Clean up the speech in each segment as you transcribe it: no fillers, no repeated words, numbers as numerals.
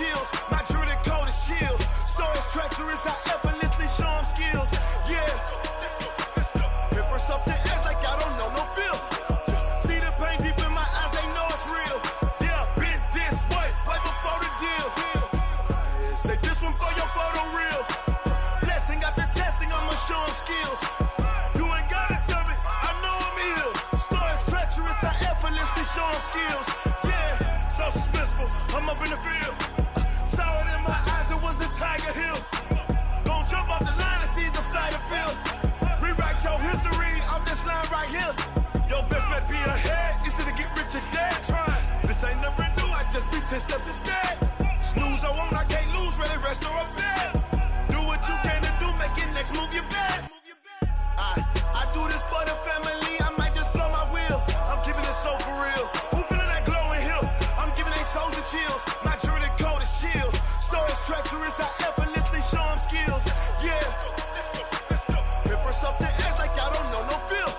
chills. My jewelry cold as chill. Stories treacherous, I effortlessly show them skills. Yeah. Paper stuff the edge like I don't know no feel. See the pain deep in my eyes, they know it's real. Yeah, been this way before the deal. Say this one for your photo reel. Blessing after testing, I'ma show them skills. You ain't gotta tell me, I know I'm ill. Stories treacherous, I effortlessly show them skills. Yeah, so suspenseful, I'm up in the field. Saw it in my eyes, it was the Tiger Hill. Gon' jump off the line and see the flight of field. Rewrite your history off this line right here. Your best bet be ahead, easy to get rich or dead trying. This ain't never new, I just be 10 steps instead. Snooze I won't, I can't lose, ready, rest or I'm dead. Do what you can to do, make your next move your best. I do this for the family, I might just blow my wheel. I'm keeping it so for real. Who feeling that glowing hill? I'm giving they souls the chills. My jewelry cold is chill. Stories treacherous, I effortlessly show them skills. Yeah. Paper stuff the edge like I don't know no feel.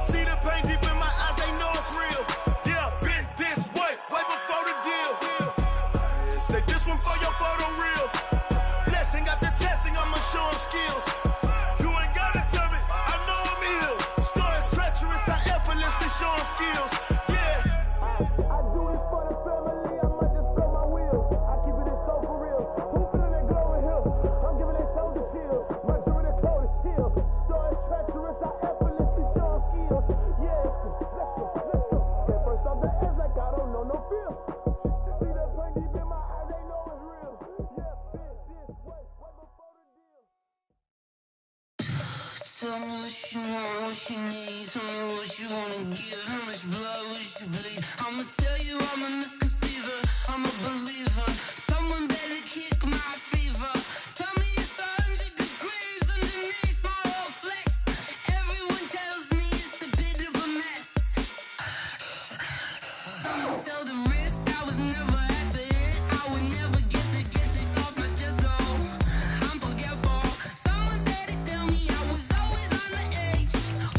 See the pain deep in my eyes, they know it's real. Yeah, been this way before the deal. Say this one for your photo reel. Blessing after testing, I'ma show them skills. You ain't gotta tell me, I know I'm ill. Stories treacherous, I effortlessly show them skills. Yeah. I do this for the family, I might just blow my wheel. I keep it so for real. Who feeling that glowing hill? I'm giving they souls the chills. My jewelry cold is chill. Stories treacherous, I effortlessly show them skills. Yeah. Let's go. Paper off the edge like I don't know no feel. See the pain deep in my eyes, they know it's real. Yeah, been this way before the deal. Tell me what you want, what you need. Tell me what you wanna give. How much blood would you bleed? I'ma tell you I'm a misconceiver. I'm a believer. Someone better kick my fever. Tell me it's 100 degrees underneath my whole flesh. Everyone tells me it's a bit of a mess. Someone tell the risk I was never at the end. I would never get the off my chest though. I'm forgetful. Someone better tell me I was always on the edge.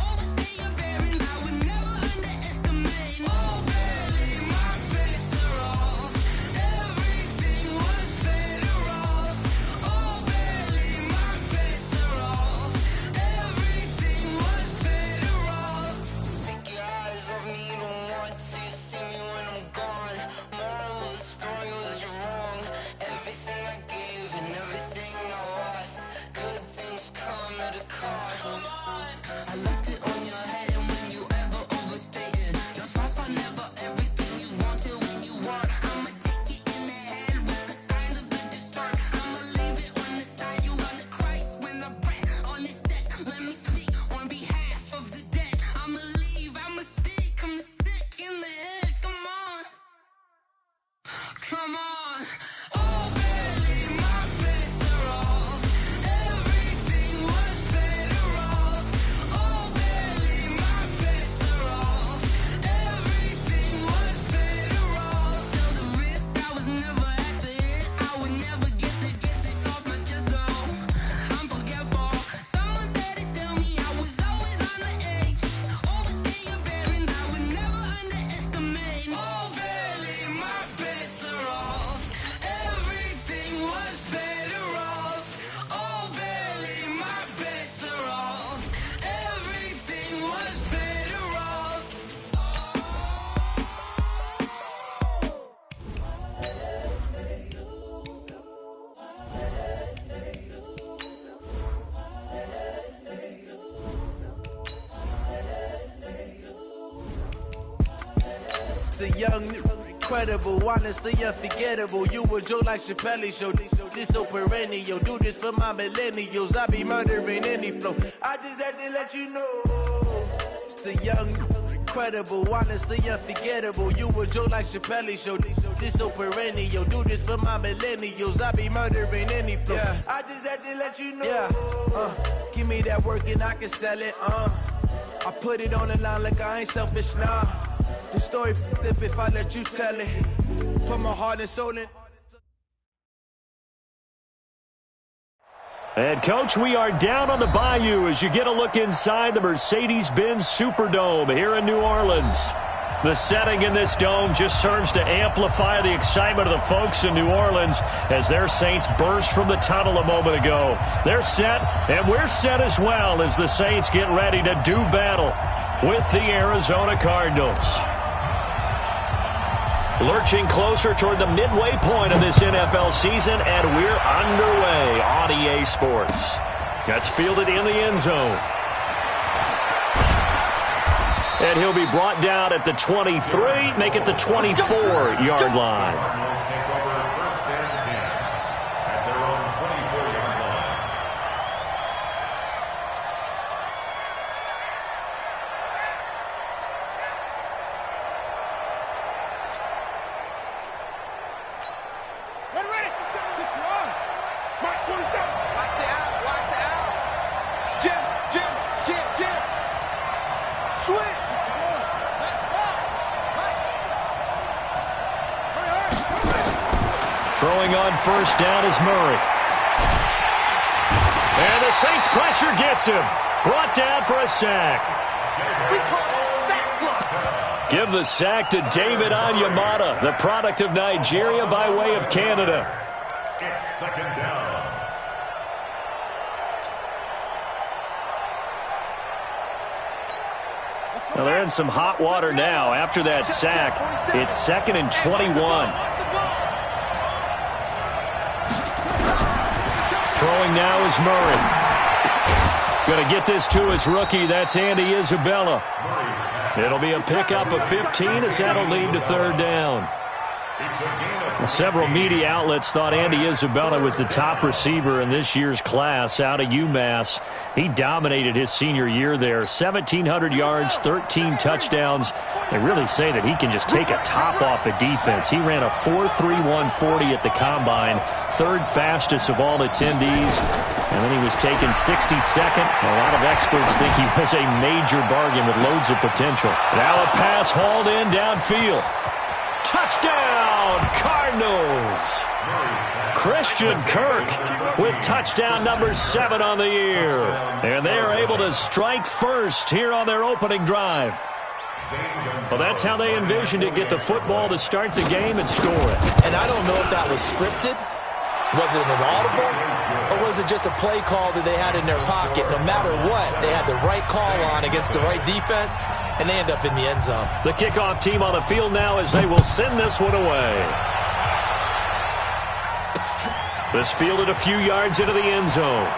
Overstay your bearings, I would never underestimate. Oh baby, my bets are off. Everything was better off. Oh baby, my bets are off. Everything was better off. Take your eyes off me, don't want to see me when I'm gone. Moral of the story was you're wrong. Everything I gave and everything I lost. Good things come at a cost. I left it on your head, and when you ever overstay it, your thoughts are never everything you want till when you want. I'ma take it in the head with the signs of the distort. I'ma leave it when it's time. You on the Christ when the breath on this set. Let me speak on behalf of the dead. I'ma leave, I'ma speak. I'm the sick in the head. Come on, come on. Oh baby, my bets are off. Everything was better off. Oh baby, my bets are off. Everything was better off. Tell the risk I was never at the end. I would never get this off my chest though. I'm forgetful. Someone better tell me I was always on the edge. Overstay your bearings, I would never underestimate. Oh baby, my bets are off. Everything was better off. Oh baby, my bets are off. Everything was better off. It's the young, incredible, honestly unforgettable. You a Joe like Chappelle show. This so perennial. Do this for my millennials. I be murdering any flow. I just had to let you know. It's the young, incredible, honestly unforgettable. You a Joe like Chappelle show. This so perennial. Do this for my millennials. I be murdering any flow. Yeah. I just had to let you know. Yeah. Give me that work and I can sell it. I put it on the line like I ain't selfish, nah. The story flip if I let you tell it. Put my heart and soul in. And, Coach, we are down on the bayou as you get a look inside the Mercedes-Benz Superdome here in New Orleans. The setting in this dome just serves to amplify the excitement of the folks in New Orleans as their Saints burst from the tunnel a moment ago. They're set, and we're set as well as the Saints get ready to do battle with the Arizona Cardinals. Lurching closer toward the midway point of this NFL season, and we're underway on EA Sports. That's fielded in the end zone. And he'll be brought down at the 23, make it the 24-yard line. Throwing on first down is Murray. And the Saints pressure gets him. Brought down for a sack. Give the sack to David Onyemata, the product of Nigeria by way of Canada. It's second down. Well, they're in some hot water now. After that sack, it's 2nd and 21. Throwing now is Murray. Going to get this to his rookie. That's Andy Isabella. It'll be a pickup of 15 as that'll lead to third down. Several media outlets thought Andy Isabella was the top receiver in this year's class out of UMass. He dominated his senior year there. 1,700 yards, 13 touchdowns. They really say that he can just take a top off a defense. He ran a 4.31 40 at the combine, third fastest of all attendees. And then he was taken 62nd. A lot of experts think he was a major bargain with loads of potential. Now a pass hauled in downfield. Touchdown, Cardinals! Christian Kirk with touchdown number 7 on the year. And they are able to strike first here on their opening drive. Well, that's how they envisioned it, get the football to start the game and score it. And I don't know if that was scripted. Was it an audible? Or was it just a play call that they had in their pocket? No matter what, they had the right call on against the right defense, and they end up in the end zone. The kickoff team on the field now as they will send this one away. This fielded a few yards into the end zone.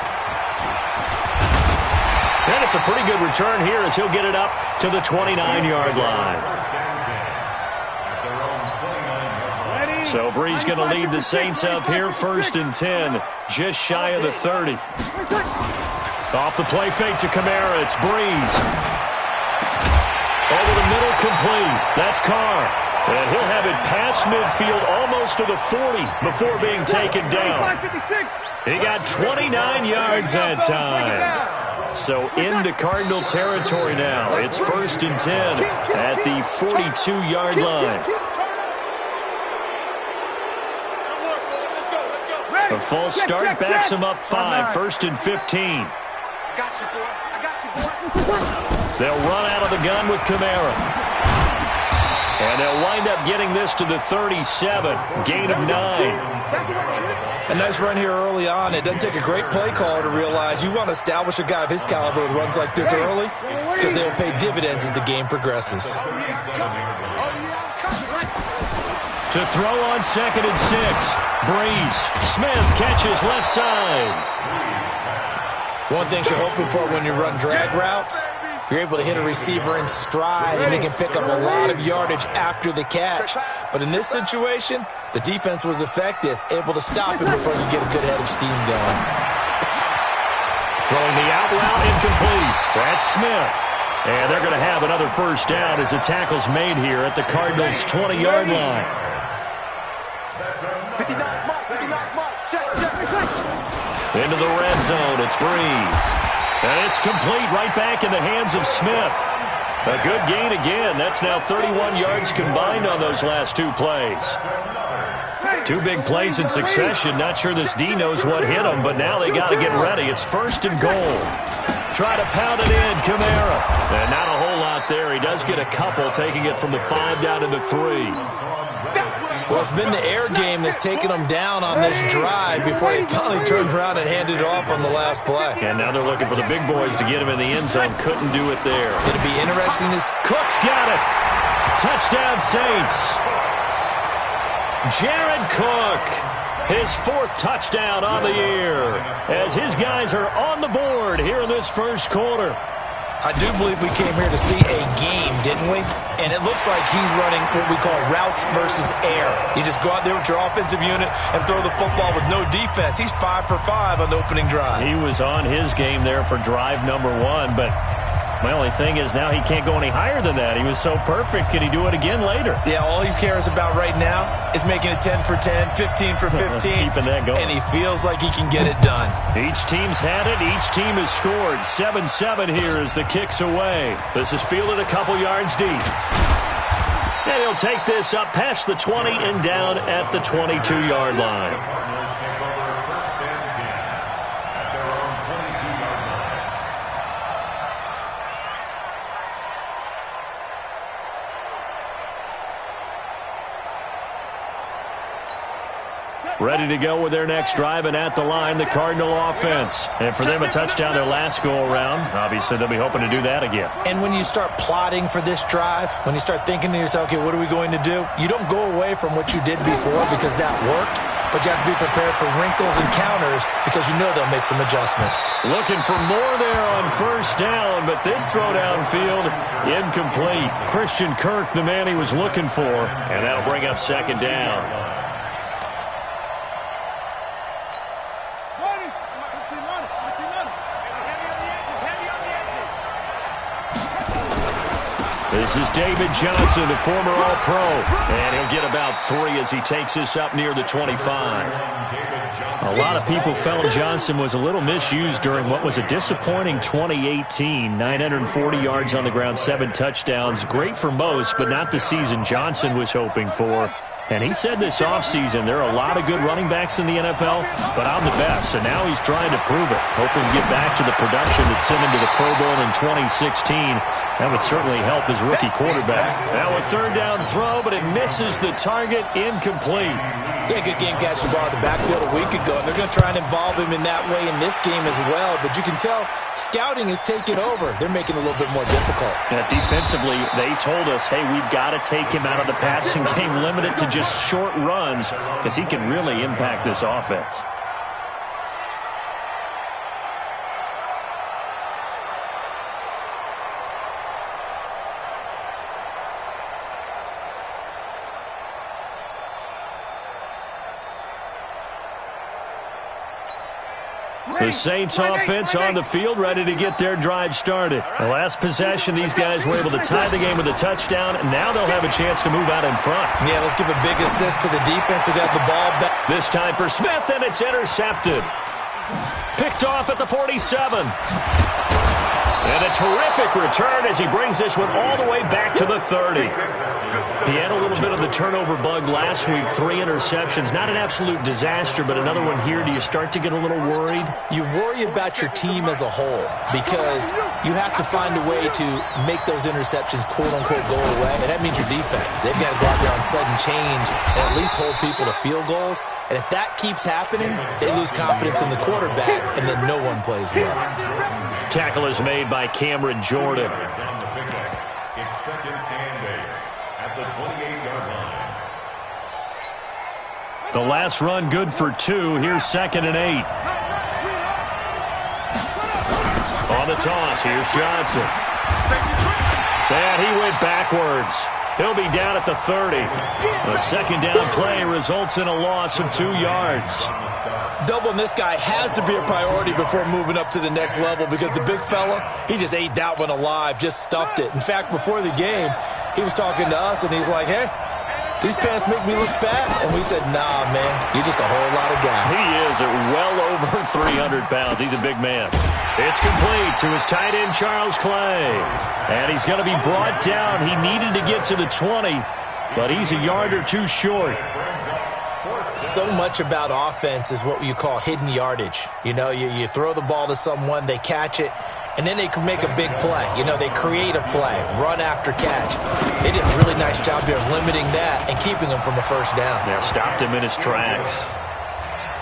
And it's a pretty good return here as he'll get it up to the 29-yard line. So Brees going to lead the Saints up here, 1st and 10, just shy of the 30. Off the play fake to Kamara, it's Brees. Over the middle, complete. That's Carr. And he'll have it past midfield almost to the 40 before being taken down. He got 29 yards that time. So into Cardinal territory now. It's 1st and 10 at the 42-yard line. A false start backs him up 5, 1st and 15. They'll run out of the gun with Kamara. And they'll wind up getting this to the 37, gain of 9. A nice run here early on. It doesn't take a great play caller to realize you want to establish a guy of his caliber with runs like this early because they'll pay dividends as the game progresses. To throw on 2nd and 6. Brees. Smith catches left side. One thing you're hoping for when you run drag routes, you're able to hit a receiver in stride and they can pick up a lot of yardage after the catch. But in this situation, the defense was effective, able to stop him before you get a good head of steam going. Throwing the out route incomplete. That's Smith. And they're going to have another first down as the tackle's made here at the Cardinals' 20-yard line. Into the red zone, it's Brees. And it's complete right back in the hands of Smith. A good gain again. That's now 31 yards combined on those last 2 plays. 2 big plays in succession. Not sure this D knows what hit him, but now they got to get ready. It's 1st and goal. try to pound it in. Kamara. And not a whole lot there. He does get a couple, taking it from the 5 down to the 3. Well, it's been the air game that's taken them down on this drive before he finally turned around and handed it off on the last play. And now they're looking for the big boys to get him in the end zone. Couldn't do it there. It'll be interesting to see. Cook's got it. Touchdown, Saints. Jared Cook, his 4th touchdown on the year, as his guys are on the board here in this first quarter. I do believe we came here to see a game, didn't we? And it looks like he's running what we call routes versus air. You just go out there with your offensive unit and throw the football with no defense. He's 5 for 5 on the opening drive. He was on his game there for drive number 1, but my only thing is now he can't go any higher than that. He was so perfect. Can he do it again later? Yeah, all he cares about right now is making it 10 for 10, 15 for 15. Keeping that going. And he feels like he can get it done. Each team's had it. Each team has scored. 7-7 here as the kick's away. This is fielded a couple yards deep. And he'll take this up past the 20 and down at the 22-yard line. Ready to go with their next drive, and at the line, the Cardinal offense. And for them, a touchdown their last go-around. Obviously, they'll be hoping to do that again. And when you start plotting for this drive, when you start thinking to yourself, okay, what are we going to do? You don't go away from what you did before because that worked, but you have to be prepared for wrinkles and counters because you know they'll make some adjustments. Looking for more there on first down, but this throw downfield, incomplete. Christian Kirk, the man he was looking for, and that'll bring up second down. This is David Johnson, the former All-Pro, and he'll get about 3 as he takes this up near the 25. A lot of people felt Johnson was a little misused during what was a disappointing 2018. 940 yards on the ground, 7 touchdowns. Great for most, but not the season Johnson was hoping for. And he said this offseason, there are a lot of good running backs in the NFL, but I'm the best. And now he's trying to prove it, hoping to get back to the production that sent him to the Pro Bowl in 2016. That would certainly help his rookie quarterback. Now a third down throw, but it misses the target, incomplete. Yeah, good game catching the ball in the backfield a week ago, and they're going to try and involve him in that way in this game as well. But you can tell scouting is taking over. They're making it a little bit more difficult. Yeah, defensively, they told us, hey, we've got to take him out of the passing game, limit it to just short runs, because he can really impact this offense. The Saints offense on the field, ready to get their drive started. The last possession, these guys were able to tie the game with a touchdown, and now they'll have a chance to move out in front. Yeah, let's give a big assist to the defense who got the ball back. This time for Smith, and it's intercepted. Picked off at the 47. And a terrific return as he brings this one all the way back to the 30. He had a little bit of the turnover bug last week, 3 interceptions. Not an absolute disaster, but another one here. Do you start to get a little worried? You worry about your team as a whole because you have to find a way to make those interceptions, quote-unquote, go away, and that means your defense. They've got to go out there on sudden change and at least hold people to field goals. And if that keeps happening, they lose confidence in the quarterback, and then no one plays well. Tackle is made by Cameron Jordan. It's second and 8 at the 28-yard line. The last run good for 2. Here's second and 8. On the toss, here's Johnson. And he went backwards. He'll be down at the 30. The second down play results in a loss of 2 yards. Doubling this guy has to be a priority before moving up to the next level because the big fella, he just ate that one alive, just stuffed it. In fact, before the game, he was talking to us, and he's like, hey, these pants make me look fat. And we said, nah, man, you're just a whole lot of guy. He is at well over 300 pounds. He's a big man. It's complete to his tight end, Charles Clay. And he's going to be brought down. He needed to get to the 20, but he's a yard or 2 short. So much about offense is what you call hidden yardage. You know, you throw the ball to someone, they catch it, and then they can make a big play. You know, they create a play, run after catch. They did a really nice job here of limiting that and keeping him from a first down. Yeah, stopped him in his tracks.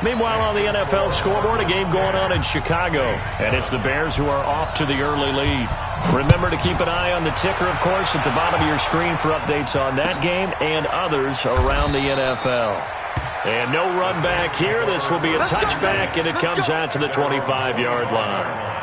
Meanwhile, on the NFL scoreboard, a game going on in Chicago, and it's the Bears who are off to the early lead. Remember to keep an eye on the ticker, of course, at the bottom of your screen for updates on that game and others around the NFL. And no run back here. This will be a touchback, and it comes out to the 25-yard line.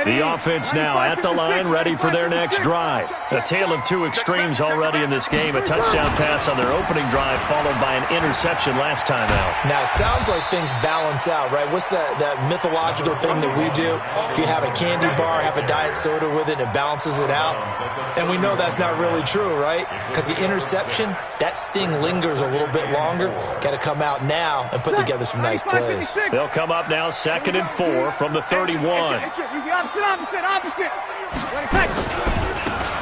The offense now at the line, ready for their next drive. A tale of two extremes already in this game. A touchdown pass on their opening drive, followed by an interception last time out. Now, it sounds like things balance out, right? What's that mythological thing that we do? If you have a candy bar, have a diet soda with it, it balances it out. And we know that's not really true, right? Because the interception, that sting lingers a little bit longer. Got to come out now and put together some nice plays. They'll come up now 2nd and 4 from the 31. Opposite.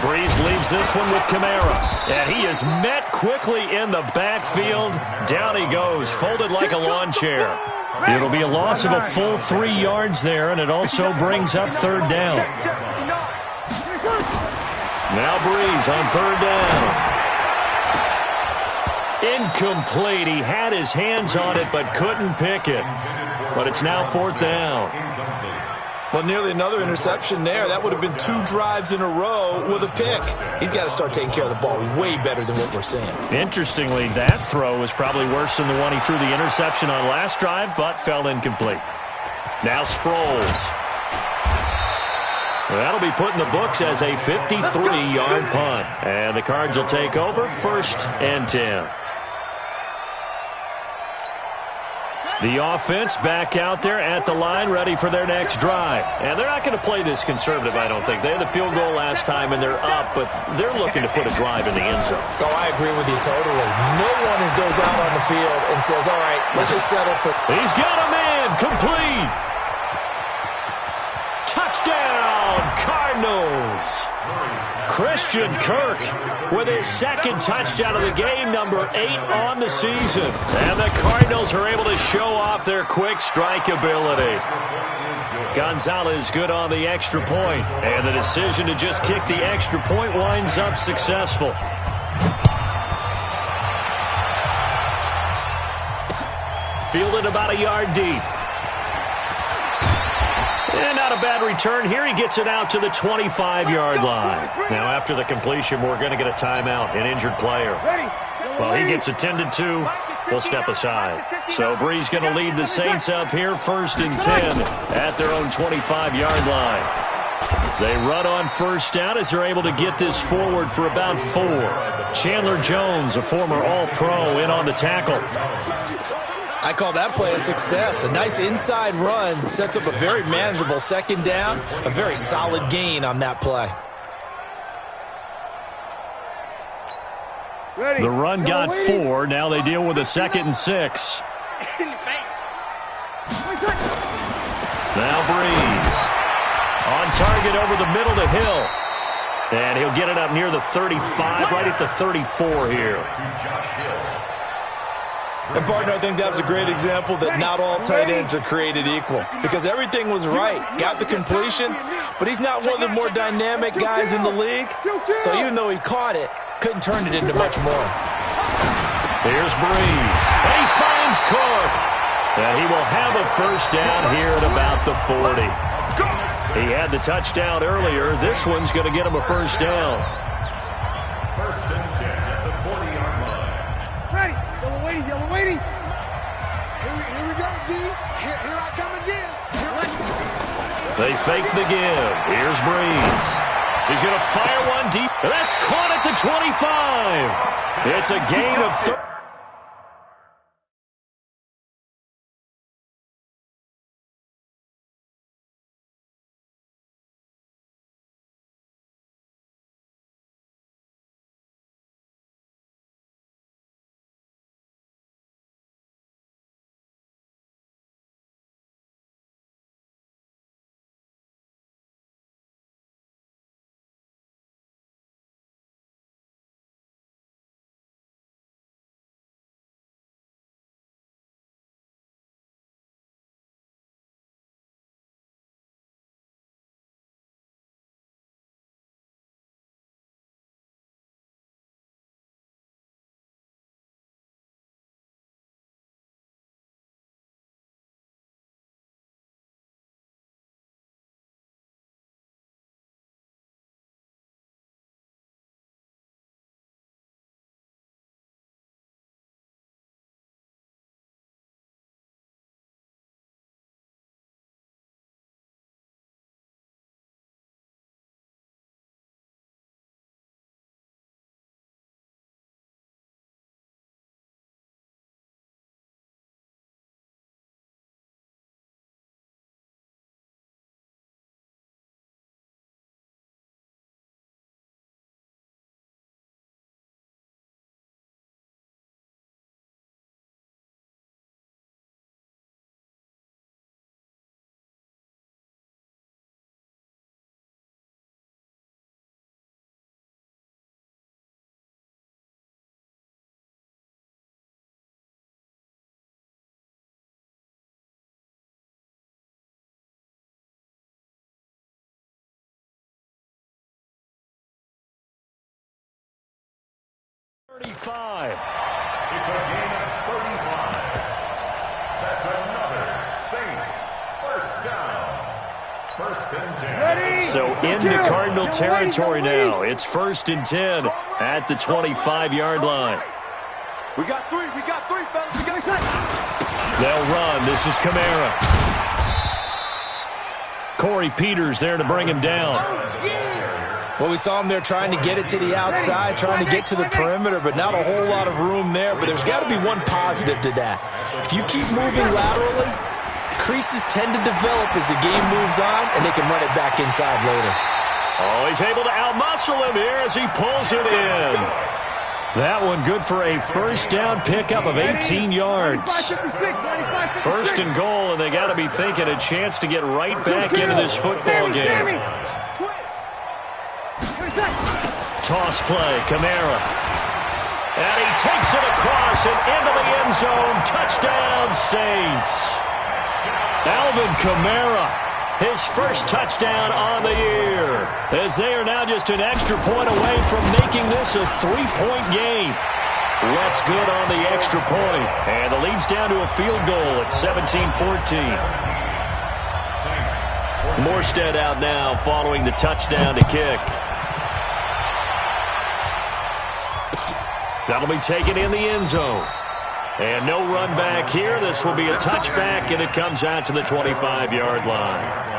Breeze leaves this one with Kamara, and he is met quickly in the backfield. Down he goes, folded like a lawn chair. It'll be a loss of a full 3 yards there, and it also brings up 3rd down. Now Breeze on 3rd down. Incomplete. He had his hands on it but couldn't pick it. But it's now 4th down. Well, nearly another interception there. That would have been 2 drives in a row with a pick. He's got to start taking care of the ball way better than what we're seeing. Interestingly, that throw was probably worse than the one he threw the interception on last drive, but fell incomplete. Now Sproles. That'll be put in the books as a 53-yard punt. And the Cards will take over 1st and 10. The offense back out there at the line, ready for their next drive. And they're not going to play this conservative, I don't think. They had the field goal last time, and they're up, but they're looking to put a drive in the end zone. Oh, I agree with you totally. No one goes out on the field and says, all right, let's just settle for... He's got a man, complete. Touchdown, Cardinals. Christian Kirk with his 2nd touchdown of the game, number 8 on the season. And the Cardinals are able to show off their quick strike ability. Gonzalez good on the extra point, and the decision to just kick the extra point winds up successful. Fielded about a yard deep. And not a bad return here. He gets it out to the 25-yard line. Now, after the completion, we're going to get a timeout, an injured player. Well, he gets attended to. We'll step aside. So Breeze going to lead the Saints up here, 1st and 10 at their own 25-yard line. They run on 1st down as they're able to get this forward for about 4. Chandler Jones, a former All-Pro, in on the tackle. I call that play a success. A nice inside run sets up a very manageable 2nd down. A very solid gain on that play. The run got 4. Now they deal with a 2nd and 6. Now Breeze. On target over the middle to Hill. And he'll get it up near the 35, right at the 34 here. And, partner, I think that was a great example that not all tight ends are created equal. Because everything was right. Got the completion, but he's not one of the more dynamic guys in the league. So even though he caught it, couldn't turn it into much more. Here's Breeze. And he finds Cook. And he will have a 1st down here at about the 40. He had the touchdown earlier. This one's going to get him a 1st down. 1st and 10 at the 40-yard line. Ready. Yellow waiting. Here we go, D. Here I come again. They fake the give. Here's Breeze. He's going to fire one deep. That's caught at the 25. It's a gain of 30. 35. It's a gain of 35. That's another Saints first down. First and 10. Ready? So into Cardinal territory now. It's 1st and 10 at the 25-yard line. We got three, fellas. We got three. They'll run. This is Kamara. Corey Peters there to bring him down. Well, we saw him there trying to get it to the outside, trying to get to the perimeter, but not a whole lot of room there. But there's got to be one positive to that. If you keep moving laterally, creases tend to develop as the game moves on, and they can run it back inside later. Oh, he's able to outmuscle him here as he pulls it in. That one good for a first down pickup of 18 yards. 1st and goal, and they got to be thinking a chance to get right back into this football game. Toss play, Kamara. And he takes it across and into the end zone. Touchdown, Saints. Alvin Kamara, his first touchdown on the year, as they are now just an extra point away from making this a 3-point game. What's good on the extra point, and the lead's down to a field goal at 17-14. Morstead out now following the touchdown to kick. That'll be taken in the end zone. And no run back here. This will be a touchback, and it comes out to the 25-yard line.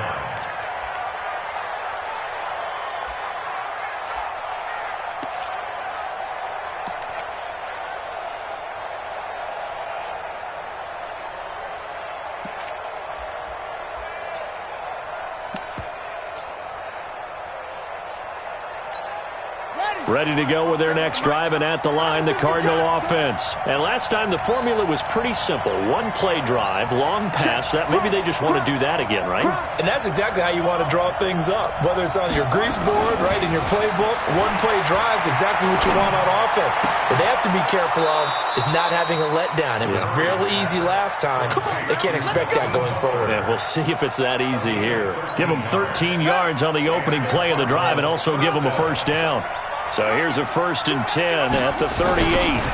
Ready to go with their next drive, and at the line, the Cardinal offense. And last time, the formula was pretty simple. One-play drive, long pass. That maybe they just want to do that again, right? And that's exactly how you want to draw things up. Whether it's on your grease board, right, in your playbook, one-play drive's exactly what you want on offense. What they have to be careful of is not having a letdown. It was fairly easy last time. They can't expect that going forward. Yeah, we'll see if it's that easy here. Give them 13 yards on the opening play of the drive and also give them a first down. So here's a 1st and 10 at the 38.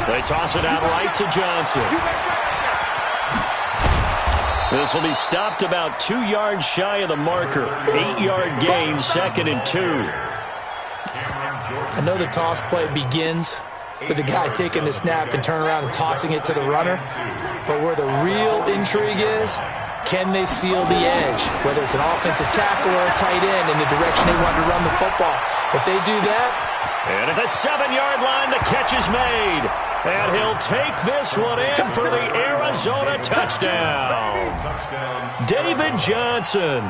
They toss it out right to Johnson. This will be stopped about 2 yards shy of the marker. 8-yard gain, 2nd and 2. I know the toss play begins with the guy taking the snap and turn around and tossing it to the runner. But where the real intrigue is, can they seal the edge? Whether it's an offensive tackle or a tight end in the direction they want to run the football. If they do that, and at the 7-yard line, the catch is made. And he'll take this one in for the Arizona touchdown. David Johnson,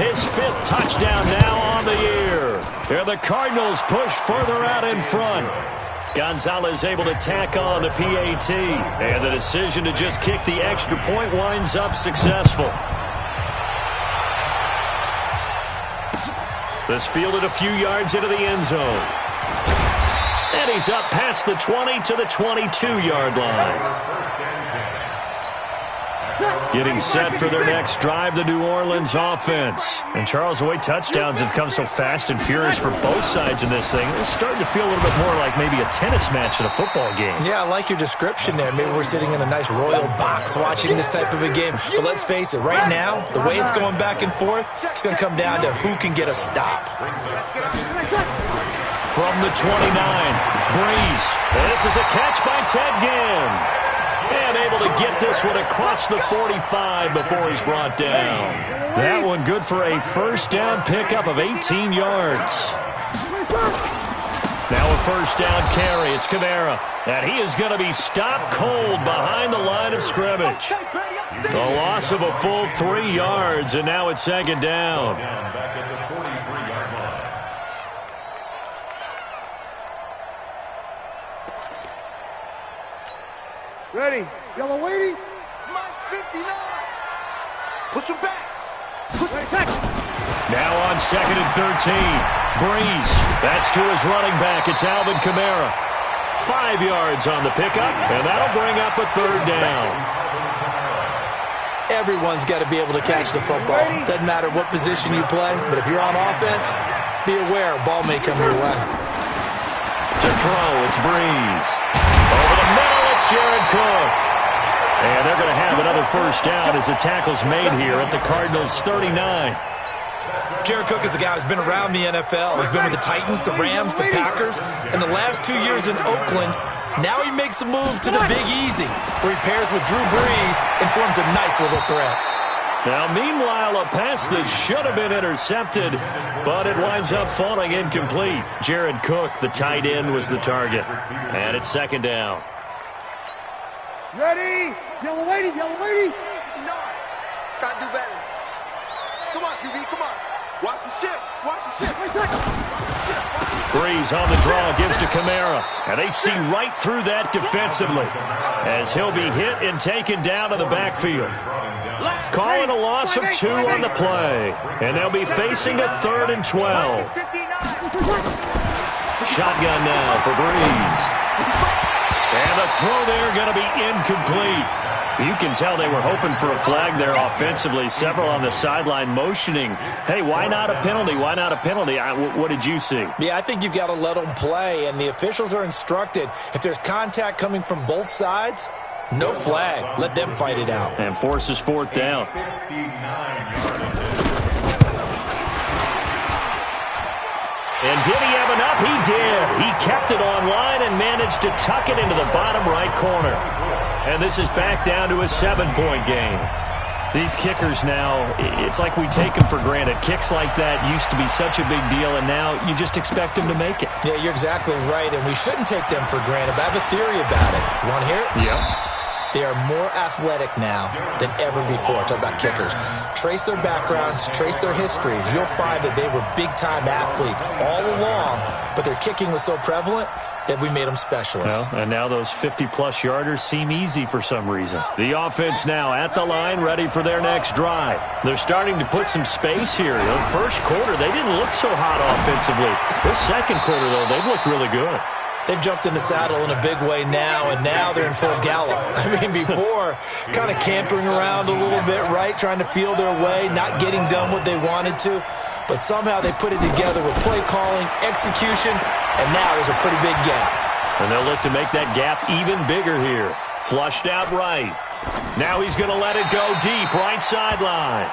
his 5th touchdown now on the year. And the Cardinals push further out in front. Gonzalez able to tack on the PAT. And the decision to just kick the extra point winds up successful. This fielded a few yards into the end zone. And he's up past the 20 to the 22-yard line. Getting set for their next drive, the New Orleans offense. And Charles, the way touchdowns have come so fast and furious for both sides in this thing, it's starting to feel a little bit more like maybe a tennis match at a football game. Yeah, I like your description there. Maybe we're sitting in a nice royal box watching this type of a game. But let's face it, right now, the way it's going back and forth, it's going to come down to who can get a stop. From the 29, Breeze. This is a catch by Ted Ginn. And able to get this one across the 45 before he's brought down. That one good for a first down pickup of 18 yards. Now a first down carry. It's Kamara. And he is going to be stopped cold behind the line of scrimmage. A loss of a full 3 yards, and now it's 2nd down. Ready. Yellow waiting. Mike 59. Push him back. Push him back. Now on 2nd and 13. Breeze. That's to his running back. It's Alvin Kamara. 5 yards on the pickup, and that'll bring up a 3rd down. Everyone's got to be able to catch the football. Doesn't matter what position you play, but if you're on offense, be aware a ball may come your way. To throw, it's Breeze. Over the middle, it's Jared Cook. And they're going to have another first down as the tackle's made here at the Cardinals' 39. Jared Cook is a guy who's been around the NFL. He's been with the Titans, the Rams, the Packers. In the last 2 years in Oakland, now he makes a move to the Big Easy, where he pairs with Drew Brees and forms a nice little threat. Now, meanwhile, a pass that should have been intercepted, but it winds up falling incomplete. Jared Cook, the tight end, was the target. And it's second down. Ready? Yellow lady, yellow lady. Gotta do better. Come on, QB, come on. Watch the ship, watch the ship. Breeze on the draw, gives to Kamara. And they see right through that defensively as he'll be hit and taken down to the backfield. Calling a loss of 2 on the play. And they'll be facing a 3rd and 12. Shotgun now for Breeze. And the throw there going to be incomplete. You can tell they were hoping for a flag there offensively. Several on the sideline motioning, hey, why not a penalty? Why not a penalty? What did you see? Yeah, I think you've got to let them play, and the officials are instructed, if there's contact coming from both sides, no flag. Let them fight it out. And forces 4th down. And did he have enough? He did. He kept it on line and managed to tuck it into the bottom right corner. And this is back down to a 7-point game. These kickers now, it's like we take them for granted. Kicks like that used to be such a big deal, and now you just expect them to make it. Yeah, you're exactly right, and we shouldn't take them for granted. But I have a theory about it. You want to hear it? Yeah. They are more athletic now than ever before. Talk about kickers. Trace their backgrounds, trace their histories. You'll find that they were big-time athletes all along, but their kicking was so prevalent that we made them specialists. Well, and now those 50-plus yarders seem easy for some reason. The offense now at the line, ready for their next drive. They're starting to put some space here. The first quarter, they didn't look so hot offensively. This second quarter, though, they've looked really good. They've jumped in the saddle in a big way now, and now they're in full gallop. I mean, before, kind of cantering around a little bit, right, trying to feel their way, not getting done what they wanted to. But somehow they put it together with play calling, execution, and now there's a pretty big gap. And they'll look to make that gap even bigger here. Flushed out right. Now he's going to let it go deep, right sideline.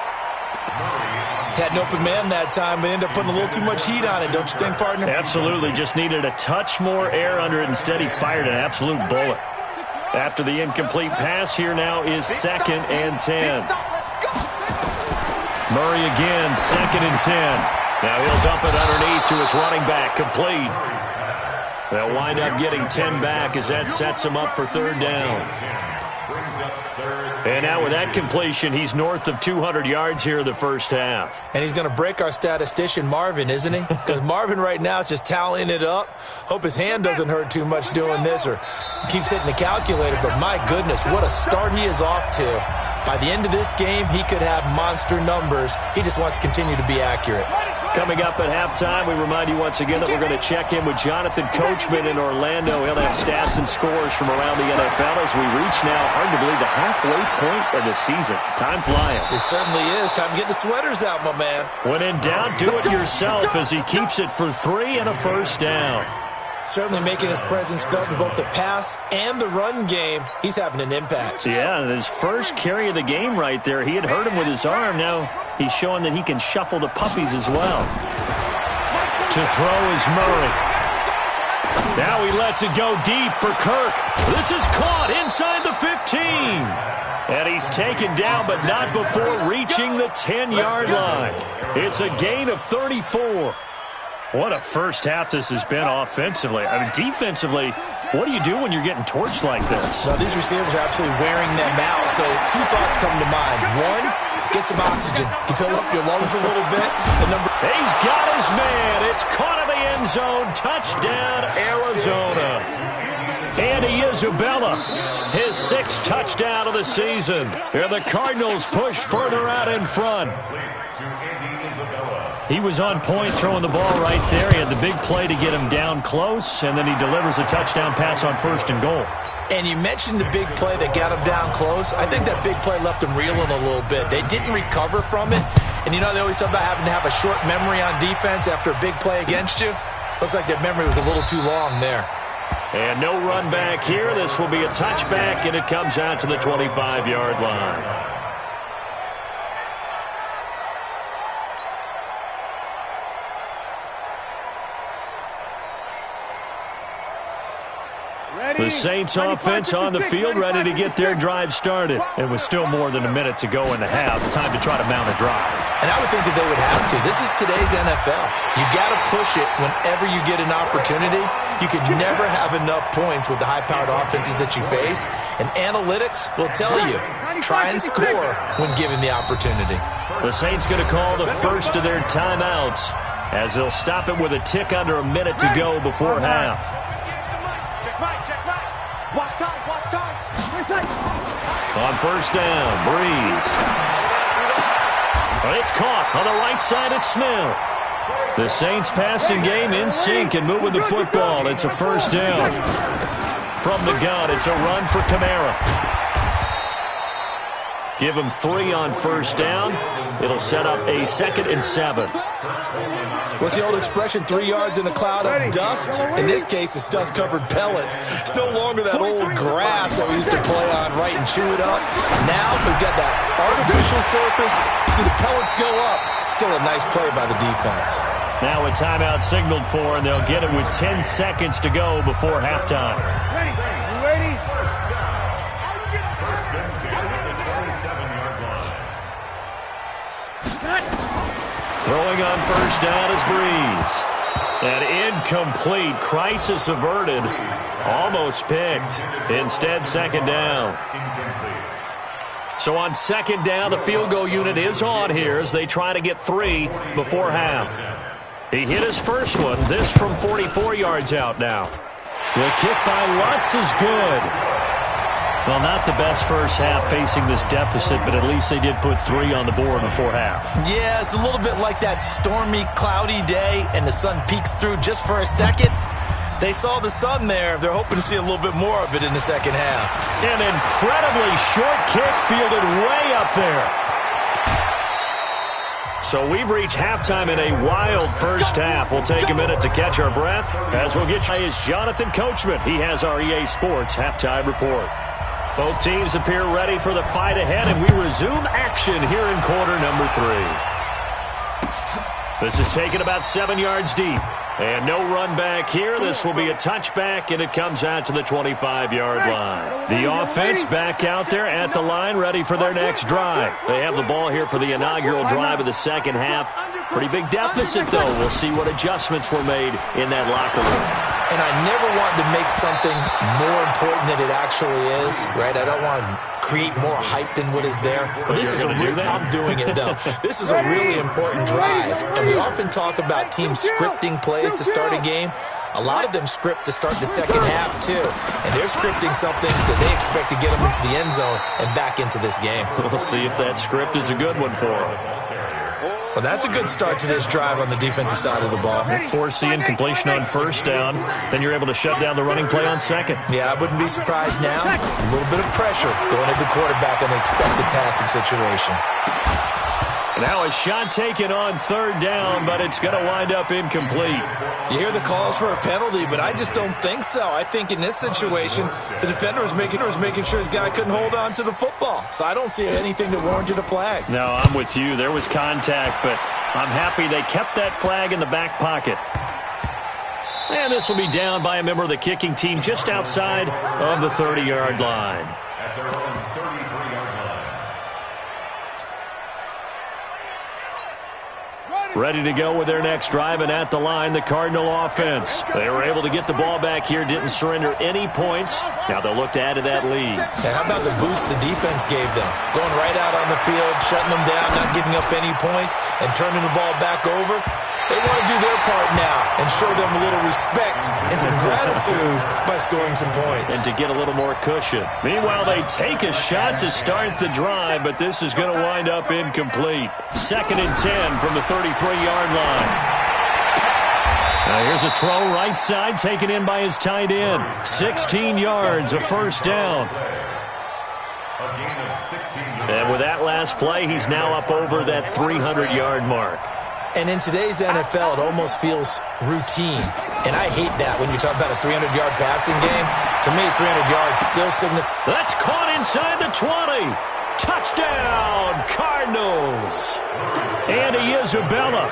Had an open man that time, but ended up putting a little too much heat on it, don't you think, partner? Absolutely. Just needed a touch more air under it. Instead, he fired an absolute bullet. After the incomplete pass, here now is 2nd and 10. Murray again, 2nd and 10. Now he'll dump it underneath to his running back, complete. They'll wind up getting 10 back as that sets him up for 3rd down. And now with that completion, he's north of 200 yards here in the first half. And he's going to break our statistician, Marvin, isn't he? Because Marvin right now is just tallying it up. Hope his hand doesn't hurt too much doing this or keeps hitting the calculator. But my goodness, what a start he is off to. By the end of this game, he could have monster numbers. He just wants to continue to be accurate. Coming up at halftime, we remind you once again that we're going to check in with Jonathan Coachman in Orlando. He'll have stats and scores from around the NFL as we reach now, hard to believe, the halfway point of the season. Time flying. It certainly is. Time to get the sweaters out, my man. When in doubt, do it yourself as he keeps it for 3 and a first down. Certainly making his presence felt in both the pass and the run game. He's having an impact. Yeah, and his first carry of the game right there, he had hurt him with his arm. Now he's showing that he can shuffle the puppies as well. To throw is Murray. Now he lets it go deep for Kirk. This is caught inside the 15. And he's taken down, but not before reaching the 10-yard line. It's a gain of 34. What a first half this has been offensively. I mean, defensively, what do you do when you're getting torched like this? Well, these receivers are absolutely wearing them out. So 2 thoughts come to mind. One, get some oxygen. You fill up your lungs a little bit. He's got his man. It's caught in the end zone. Touchdown, Arizona. Andy Isabella, his 6th touchdown of the season. And the Cardinals push further out in front. He was on point throwing the ball right there. He had the big play to get him down close, and then he delivers a touchdown pass on 1st and goal. And you mentioned the big play that got him down close. I think that big play left him reeling a little bit. They didn't recover from it. And, you know, they always talk about having to have a short memory on defense after a big play against you. Looks like their memory was a little too long there. And no run back here. This will be a touchback, and it comes out to the 25-yard line. The Saints offense on the field, ready to get their drive started. It was still more than a minute to go in the half. Time to try to mount a drive. And I would think that they would have to. This is today's NFL. You got to push it whenever you get an opportunity. You can never have enough points with the high-powered offenses that you face. And analytics will tell you, try and score when given the opportunity. The Saints going to call the first of their timeouts as they'll stop it with a tick under a minute to go before half. On first down, Breeze. It's caught on the right side at Smith. The Saints passing game in sync and moving the football. It's a first down. From the gun, it's a run for Kamara. Give him 3 on first down. It'll set up a 2nd and 7. What's the old expression, 3 yards in a cloud of dust? In this case, it's dust-covered pellets. It's no longer that old grass that we used to play on, right, and chew it up. Now we've got that artificial surface. You see the pellets go up. Still a nice play by the defense. Now a timeout signaled for, and they'll get it with 10 seconds to go before halftime. Ready? You ready? First and 10 at the 27-yard line. Throwing on first down is Breeze. An incomplete, crisis averted, almost picked. Instead, second down. So on second down, the field goal unit is on here as they try to get 3 before half. He hit his first one, this from 44 yards out now. The kick by Lutz is good. Well, not the best first half facing this deficit, but at least they did put 3 on the board before half. Yeah, it's a little bit like that stormy, cloudy day, and the sun peeks through just for a second. They saw the sun there. They're hoping to see a little bit more of it in the second half. An incredibly short kick fielded way up there. So we've reached halftime in a wild first half. We'll take a minute to catch our breath as we'll get you is Jonathan Coachman. He has our EA Sports halftime report. Both teams appear ready for the fight ahead, and we resume action here in quarter number 3. This is taken about 7 yards deep. And no run back here. This will be a touchback, and it comes out to the 25-yard line. The offense back out there at the line, ready for their next drive. They have the ball here for the inaugural drive of the second half. Pretty big deficit, though. We'll see what adjustments were made in that locker room. And I never wanted to make something more important than it actually is, right? I don't want to create more hype than what is there. But this is I'm doing it, though. This is a really important drive. And we often talk about teams scripting plays to start a game. A lot of them script to start the second half, too. And they're scripting something that they expect to get them into the end zone and back into this game. We'll see if that script is a good one for them. Well, that's a good start to this drive on the defensive side of the ball. Force the incompletion on first down. Then you're able to shut down the running play on second. Yeah, I wouldn't be surprised now. A little bit of pressure going at the quarterback in the expected passing situation. Now a shot taken on third down, but it's going to wind up incomplete. You hear the calls for a penalty, but I just don't think so. I think in this situation, the defender was making sure his guy couldn't hold on to the football. So I don't see anything that warranted a flag. No, I'm with you. There was contact, but I'm happy they kept that flag in the back pocket. And this will be down by a member of the kicking team just outside of the 30-yard line. At their own 33-yard line. Ready to go with their next drive, and at the line, the Cardinal offense. They were able to get the ball back here, didn't surrender any points. Now they'll look to add to that lead. And how about the boost the defense gave them? Going right out on the field, shutting them down, not giving up any points, and turning the ball back over. They want to do their part now and show them a little respect and some gratitude by scoring some points. And to get a little more cushion. Meanwhile, they take a shot to start the drive, but this is going to wind up incomplete. 2nd and 10 from the 33-yard line. Now here's a throw right side, taken in by his tight end. 16 yards, a first down. And with that last play, he's now up over that 300-yard mark. And in today's NFL, it almost feels routine. And I hate that when you talk about a 300-yard passing game. To me, 300 yards still signifies. That's caught inside the 20. Touchdown, Cardinals. Andy Isabella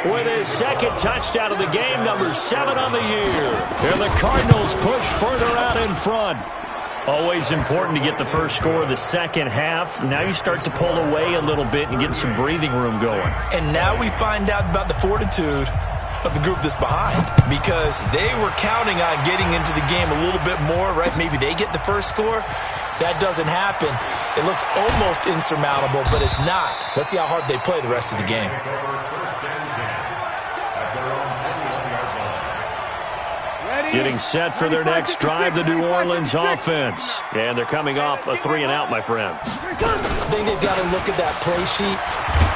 with his second touchdown of the game, number 7 on the year. And the Cardinals push further out in front. Always important to get the first score of the second half. Now you start to pull away a little bit and get some breathing room going. And now we find out about the fortitude of the group that's behind, because they were counting on getting into the game a little bit more, right? Maybe they get the first score. That doesn't happen. It looks almost insurmountable, but it's not. Let's see how hard they play the rest of the game. Getting set for their next drive, the New Orleans offense. And they're coming off a 3-and-out, my friend. I think they've got to look at that play sheet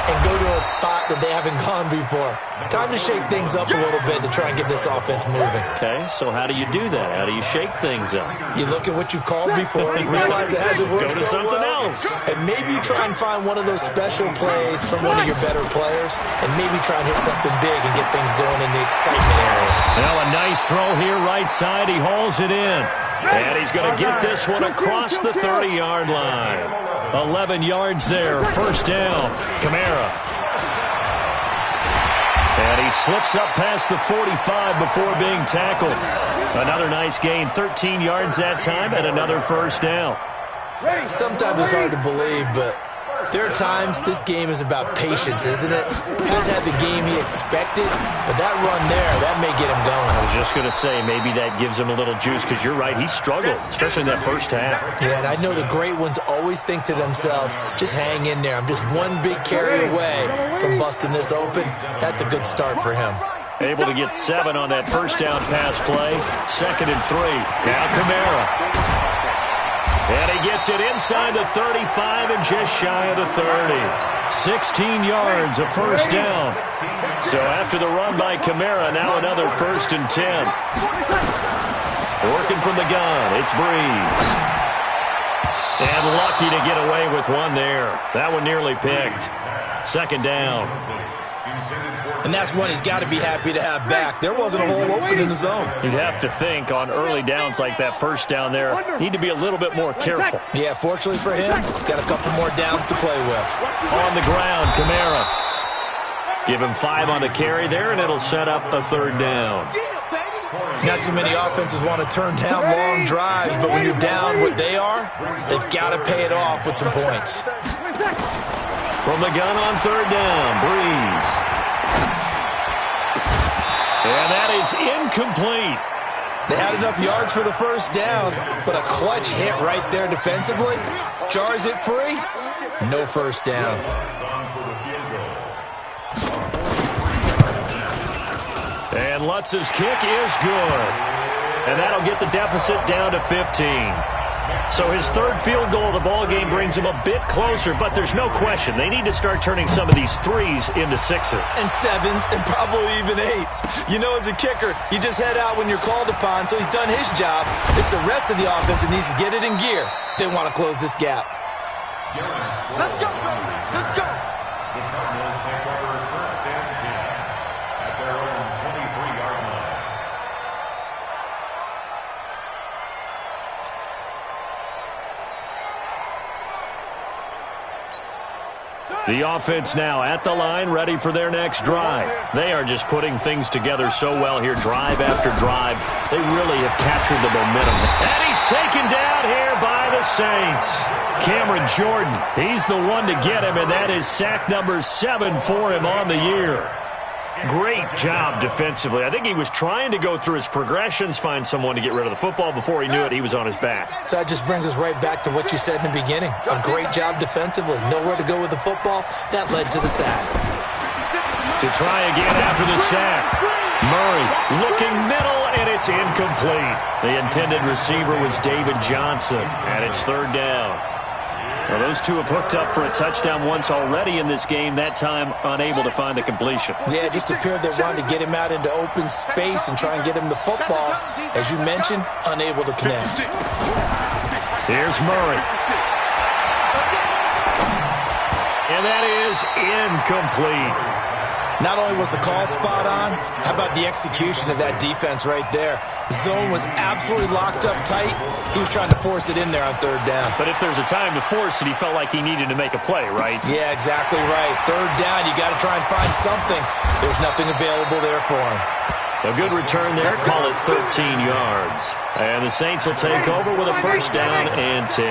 and go to a spot that they haven't gone before. Time to shake things up a little bit to try and get this offense moving. Okay, so how do you do that? How do you shake things up? You look at what you've called before, realize it hasn't worked Go to so something well, else. and maybe you try and find one of those special plays from one of your better players, and maybe try and hit something big and get things going in the excitement area. Now a nice throw here, right side. He hauls it in. And he's going to get this one across the 30-yard line. 11 yards there, first down. Kamara. And he slips up past the 45 before being tackled. Another nice gain, 13 yards that time, and another first down. Sometimes it's hard to believe, but there are times this game is about patience, isn't it? He doesn't have the game he expected, but that run there, that may get him going. I was just going to say, maybe that gives him a little juice, because you're right, he struggled, especially in that first half. Yeah, and I know the great ones always think to themselves, just hang in there. I'm just one big carry away from busting this open. That's a good start for him. Able to get 7 on that first down pass play. 2nd and 3. Now Kamara. And he gets it inside the 35 and just shy of the 30. 16 yards, a first down. So after the run by Kamara, now another 1st and 10. Working from the gun, it's Breeze. And lucky to get away with one there. That one nearly picked. 2nd down. And that's one he's got to be happy to have back. There wasn't a hole open in the zone. You'd have to think on early downs like that first down there, need to be a little bit more careful. Yeah, fortunately for him, got a couple more downs to play with. On the ground, Kamara. Give him 5 on the carry there, and it'll set up a 3rd down. Not too many offenses want to turn down long drives, but when you're down what they are, they've got to pay it off with some points. From the gun on 3rd down, Breeze. And that is incomplete. They had enough yards for the first down, but a clutch hit right there defensively. Jars it free. No first down. And Lutz's kick is good. And that'll get the deficit down to 15. So his 3rd field goal of the ball game brings him a bit closer, but there's no question they need to start turning some of these 3s into 6s. And 7s and probably even 8s. You know, as a kicker, you just head out when you're called upon, so he's done his job. It's the rest of the offense that needs to get it in gear. They want to close this gap. Let's go, baby. Let's go. The Cardinals take over 1st and 10 at their own 23-yard line. The offense now at the line, ready for their next drive. They are just putting things together so well here, drive after drive. They really have captured the momentum. And he's taken down here by the Saints. Cameron Jordan, he's the one to get him, and that is sack number 7 for him on the year. Great job defensively. I think he was trying to go through his progressions, find someone to get rid of the football. Before he knew it, he was on his back. So that just brings us right back to what you said in the beginning. A great job defensively. Nowhere to go with the football. That led to the sack. To try again after the sack. Murray looking middle, and it's incomplete. The intended receiver was David Johnson, and it's 3rd down. Well, those two have hooked up for a touchdown once already in this game, that time unable to find the completion. Yeah, it just appeared they wanted to get him out into open space and try and get him the football. As you mentioned, unable to connect. Here's Murray. And that is incomplete. Not only was the call spot on, how about the execution of that defense right there? The zone was absolutely locked up tight. He was trying to force it in there on third down. But if there's a time to force it, he felt like he needed to make a play, right? Yeah, exactly right. Third down, you got to try and find something. There's nothing available there for him. A good return there, call it 13 yards. And the Saints will take over with a first down and 10.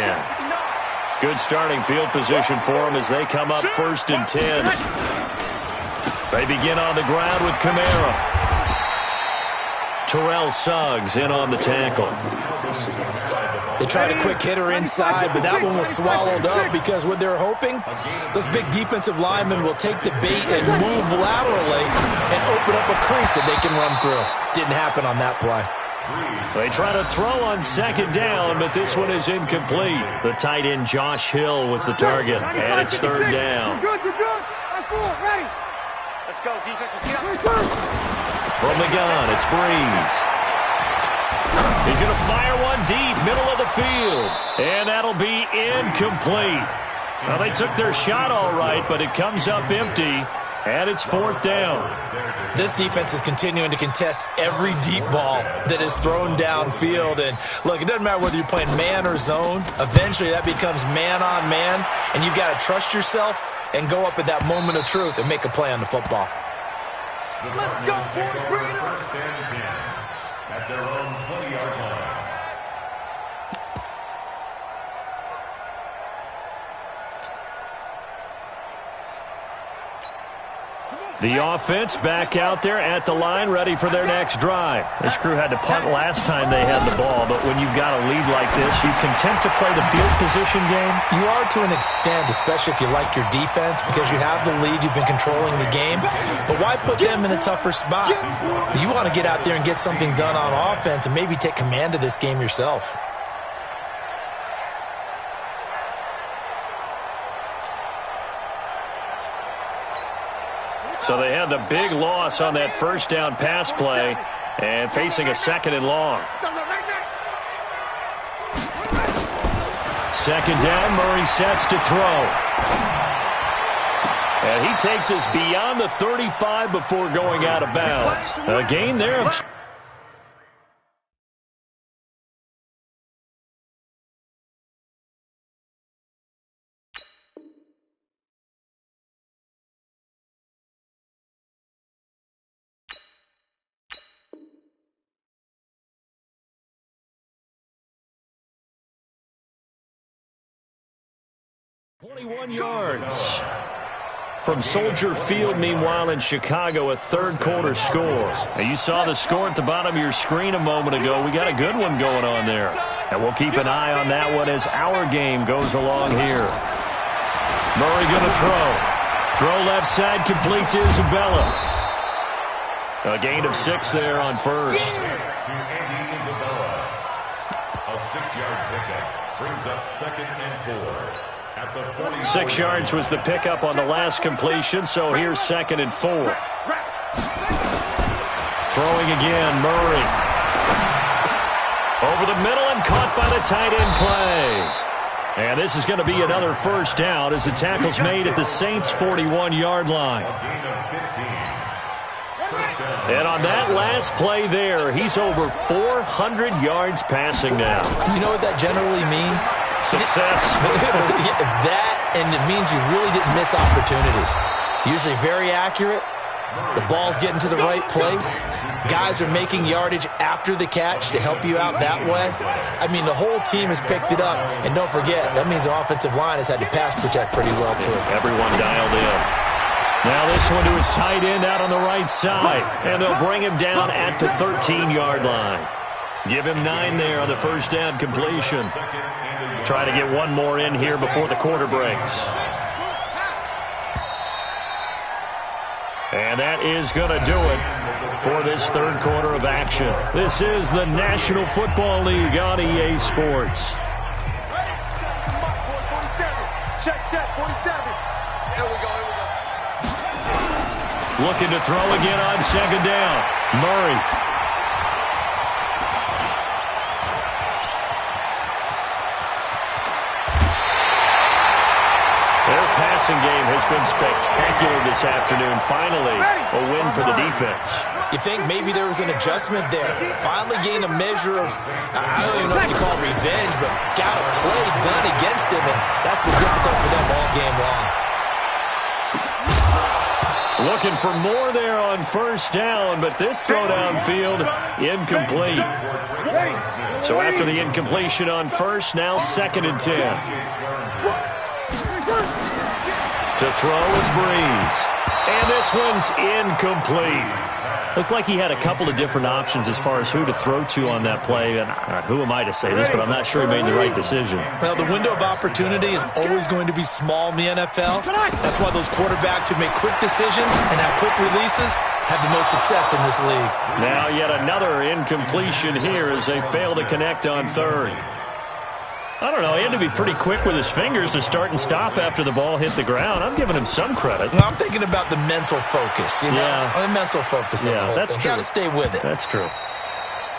Good starting field position for them as they come up 1st and 10. They begin on the ground with Kamara. Terrell Suggs in on the tackle. They tried a quick hitter inside, but that one was swallowed up because what they're hoping, those big defensive linemen will take the bait and move laterally and open up a crease that they can run through. Didn't happen on that play. They try to throw on 2nd down, but this one is incomplete. The tight end Josh Hill was the target, and it's 3rd down. You're good. Ready. Let's go, defense. Let's get up. From the gun, it's Breeze. He's going to fire one deep, middle of the field. And that'll be incomplete. Well, they took their shot all right, but it comes up empty, and it's 4th down. This defense is continuing to contest every deep ball that is thrown downfield. And, look, it doesn't matter whether you're playing man or zone. Eventually, that becomes man-on-man, and you've got to trust yourself and go up at that moment of truth and make a play on the football. Let's go, boys. Bring it up. 1st and 10 at their own 20-yard line. The offense back out there at the line, ready for their next drive. This crew had to punt last time they had the ball, but when you've got a lead like this, you content to play the field position game? You are to an extent, especially if you like your defense, because you have the lead, you've been controlling the game. But why put them in a tougher spot? You want to get out there and get something done on offense and maybe take command of this game yourself. So they had the big loss on that 1st down pass play and facing a 2nd and long. 2nd down, Murray sets to throw. And he takes us beyond the 35 before going out of bounds. A gain there of 21 yards. From Soldier Field, meanwhile, in Chicago, a 3rd quarter score. Now, you saw the score at the bottom of your screen a moment ago. We got a good one going on there. And we'll keep an eye on that one as our game goes along here. Murray going to throw. Throw left side, completes Isabella. A gain of 6 there on 1st. To Andy Isabella. A 6-yard pickup brings up 2nd and 4. 6 yards was the pickup on the last completion, so here's 2nd and 4. Throwing again, Murray. Over the middle and caught by the tight end play. And this is going to be another 1st down as the tackle's made at the Saints' 41-yard line. And on that last play there, he's over 400 yards passing now. You know what that generally means? Success. That, and it means you really didn't miss opportunities. Usually very accurate. The ball's getting to the right place. Guys are making yardage after the catch to help you out that way. I mean, the whole team has picked it up. And don't forget, that means the offensive line has had to pass protect pretty well, too. Everyone dialed in. Now this one to his tight end out on the right side. And they'll bring him down at the 13-yard line. Give him 9 there on the 1st down completion. Try to get one more in here before the quarter breaks. And that is going to do it for this 3rd quarter of action. This is the National Football League on EA Sports. Check, 47. Here we go. Looking to throw again on 2nd down. Murray. Their pass passing game has been spectacular this afternoon. Finally, a win for the defense. You think maybe there was an adjustment there. Finally gained a measure of, I don't even know what you call revenge, but got a play done against him, and that's been difficult for them all game long. Looking for more there on first down, but this throw downfield, incomplete. So after the incompletion on first, now 2nd and 10. To throw is Breeze. And this one's incomplete. Looked like he had a couple of different options as far as who to throw to on that play. And who am I to say this, but I'm not sure he made the right decision. Well, the window of opportunity is always going to be small in the NFL. That's why those quarterbacks who make quick decisions and have quick releases have the most success in this league. Now yet another incompletion here as they fail to connect on third. I don't know. He had to be pretty quick with his fingers to start and stop after the ball hit the ground. I'm giving him some credit. Well, I'm thinking about the mental focus, you know? Yeah. The mental focus. Yeah, that's true. Got to stay with it. That's true.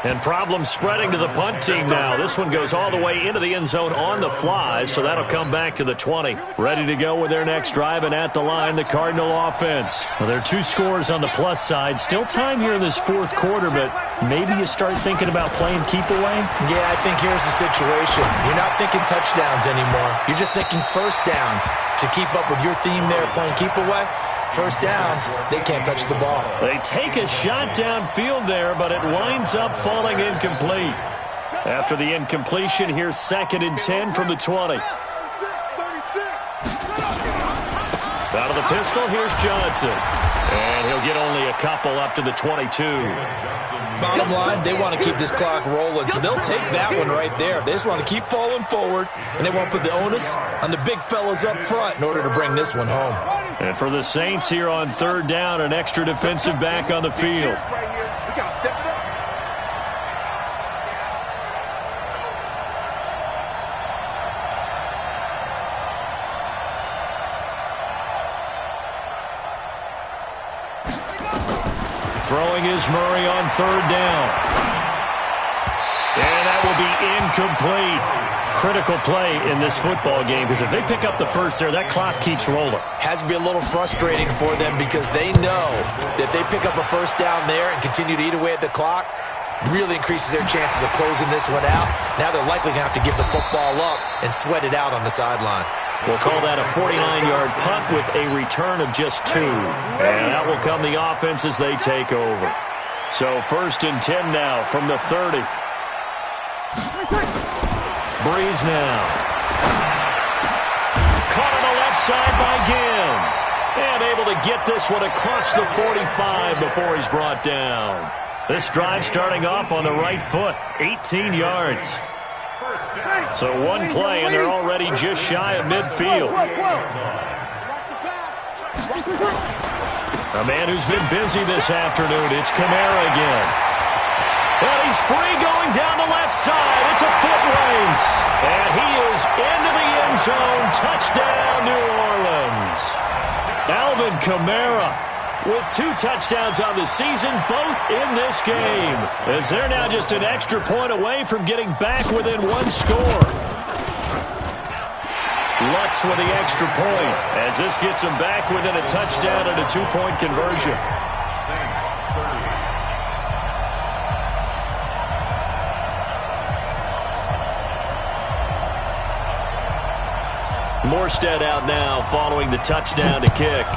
And problems spreading to the punt team now. This one goes all the way into the end zone on the fly, so that'll come back to the 20. Ready to go with their next drive, and at the line, the Cardinal offense. Well, there are 2 scores on the plus side. Still time here in this 4th quarter, but maybe you start thinking about playing keep away? Yeah, I think here's the situation. You're not thinking touchdowns anymore. You're just thinking first downs. To keep up with your theme there, playing keep away, first downs, they can't touch the ball. They take a shot downfield there, but it winds up falling incomplete. After the incompletion, here's 2nd and 10 from the 20. Out of the pistol, here's Johnson. And he'll get only a couple up to the 22. Bottom line, they want to keep this clock rolling, so they'll take that one right there. They just want to keep falling forward, and they won't put the onus on the big fellas up front in order to bring this one home. And for the Saints here on 3rd down, an extra defensive back on the field. Throwing is Murray on 3rd down. And that will be incomplete. Critical play in this football game, because if they pick up the first there, that clock keeps rolling. Has to be a little frustrating for them because they know that if they pick up a first down there and continue to eat away at the clock, really increases their chances of closing this one out. Now they're likely going to have to give the football up and sweat it out on the sideline. We'll call that a 49-yard punt with a return of just 2. And out will come the offense as they take over. So 1st and 10 now from the 30. Breeze now. Caught on the left side by Ginn. And able to get this one across the 45 before he's brought down. This drive starting off on the right foot, 18 yards. So one play, and they're already just shy of midfield. A man who's been busy this afternoon, it's Kamara again. Well, he's free going down the left side. It's a foot race. And he is into the end zone. Touchdown, New Orleans. Alvin Kamara with 2 touchdowns on the season, both in this game, as they're now just an extra point away from getting back within 1 score. Lutz with the extra point, as this gets them back within a touchdown and a 2-point conversion. Morstead out now following the touchdown to kick.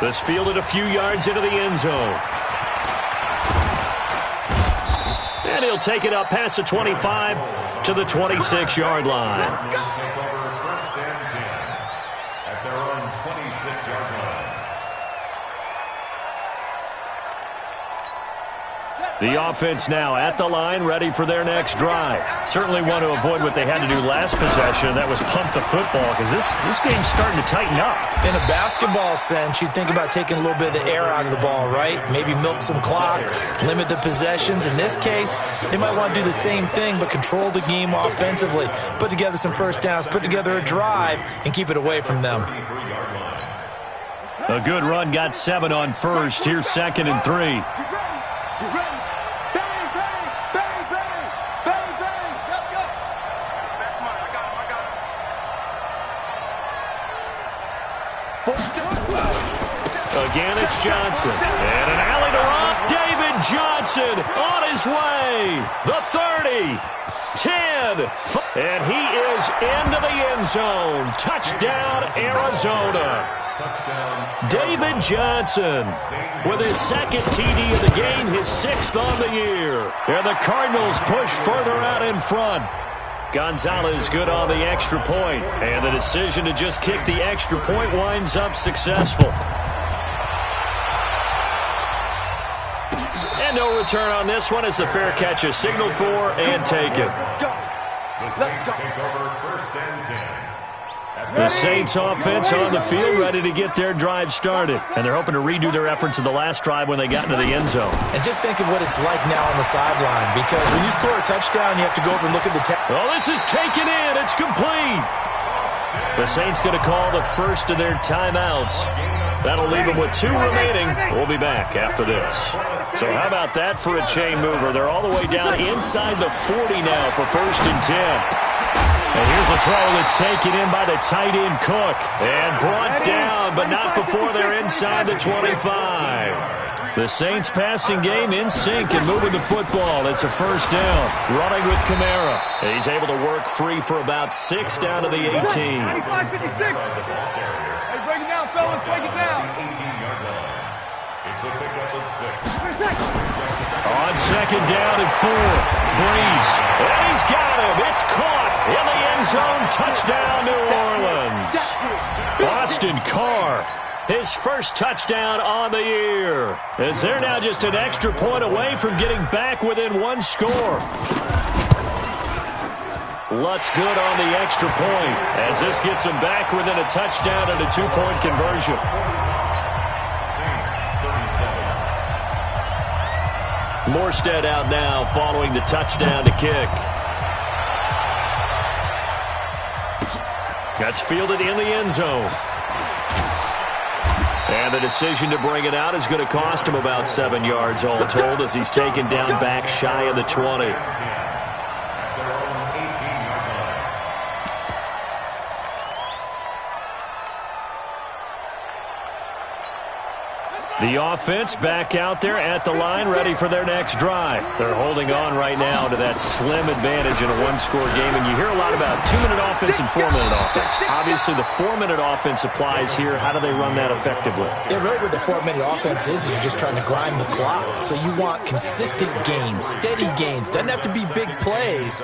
This fielded a few yards into the end zone. And he'll take it up past the 25 to the 26-yard line. Take over 1st and 10 at their own 26-yard line. The offense now at the line, ready for their next drive. Certainly want to avoid what they had to do last possession. That was pump the football, because this game's starting to tighten up. In a basketball sense, you think about taking a little bit of the air out of the ball, right? Maybe milk some clock, limit the possessions. In this case, they might want to do the same thing, but control the game offensively. Put together some first downs, put together a drive, and keep it away from them. A good run, got 7 on first. Here's 2nd and 3. Again, it's Johnson. And an alley to Rob. David Johnson on his way. The 30. 10. And he is into the end zone. Touchdown, Arizona. David Johnson with his second TD of the game, his 6th on the year. And the Cardinals push further out in front. Gonzalez good on the extra point. And the decision to just kick the extra point winds up successful. And no return on this one as the fair catch is signaled for and taken. The Saints take over 1st and 10. The Saints offense on the field ready to get their drive started. And they're hoping to redo their efforts in the last drive when they got into the end zone. And just think of what it's like now on the sideline, because when you score a touchdown, you have to go over and look at the Oh, this is taken in. It's complete. The Saints going to call the first of their timeouts. That'll leave them with 2 remaining. We'll be back after this. So how about that for a chain mover? They're all the way down inside the 40 now for 1st and 10. And here's a throw that's taken in by the tight end Cook. And brought down, but not before they're inside the 25. The Saints passing game in sync and moving the football. It's a 1st down. Running with Kamara. He's able to work free for about 6 down to the 18. 55-56. Hey, break it down, fellas. Break it down. 18-yard line. It's a pickup of 6. On 2nd down and 4. Breeze. And he's got him. It's caught in the end zone. Touchdown, New Orleans. Austin Carr. His 1st touchdown on the year. As they're now just an extra point away from getting back within 1 score. Lutz good on the extra point as this gets them back within a touchdown and a 2-point conversion. Morstead out now following the touchdown to kick. That's fielded in the end zone. And the decision to bring it out is going to cost him about 7 yards all told as he's taken down back shy of the 20. The offense back out there at the line, ready for their next drive. They're holding on right now to that slim advantage in a 1-score game. And you hear a lot about 2-minute offense and 4-minute offense. Obviously, the 4-minute offense applies here. How do they run that effectively? Yeah, really what the 4-minute offense is you're just trying to grind the clock. So you want consistent gains, steady gains. Doesn't have to be big plays,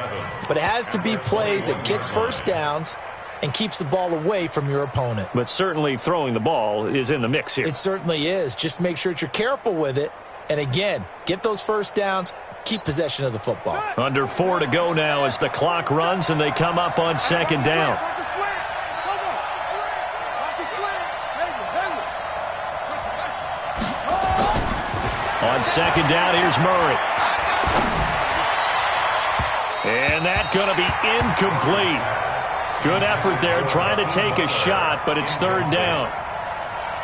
but it has to be plays that gets 1st downs and keeps the ball away from your opponent. But certainly throwing the ball is in the mix here. It certainly is. Just make sure that you're careful with it. And again, get those 1st downs, keep possession of the football. Under 4 to go now as the clock runs and they come up on 2nd down. On 2nd down, here's Murray. And that's going to be incomplete. Good effort there, trying to take a shot, but it's 3rd down.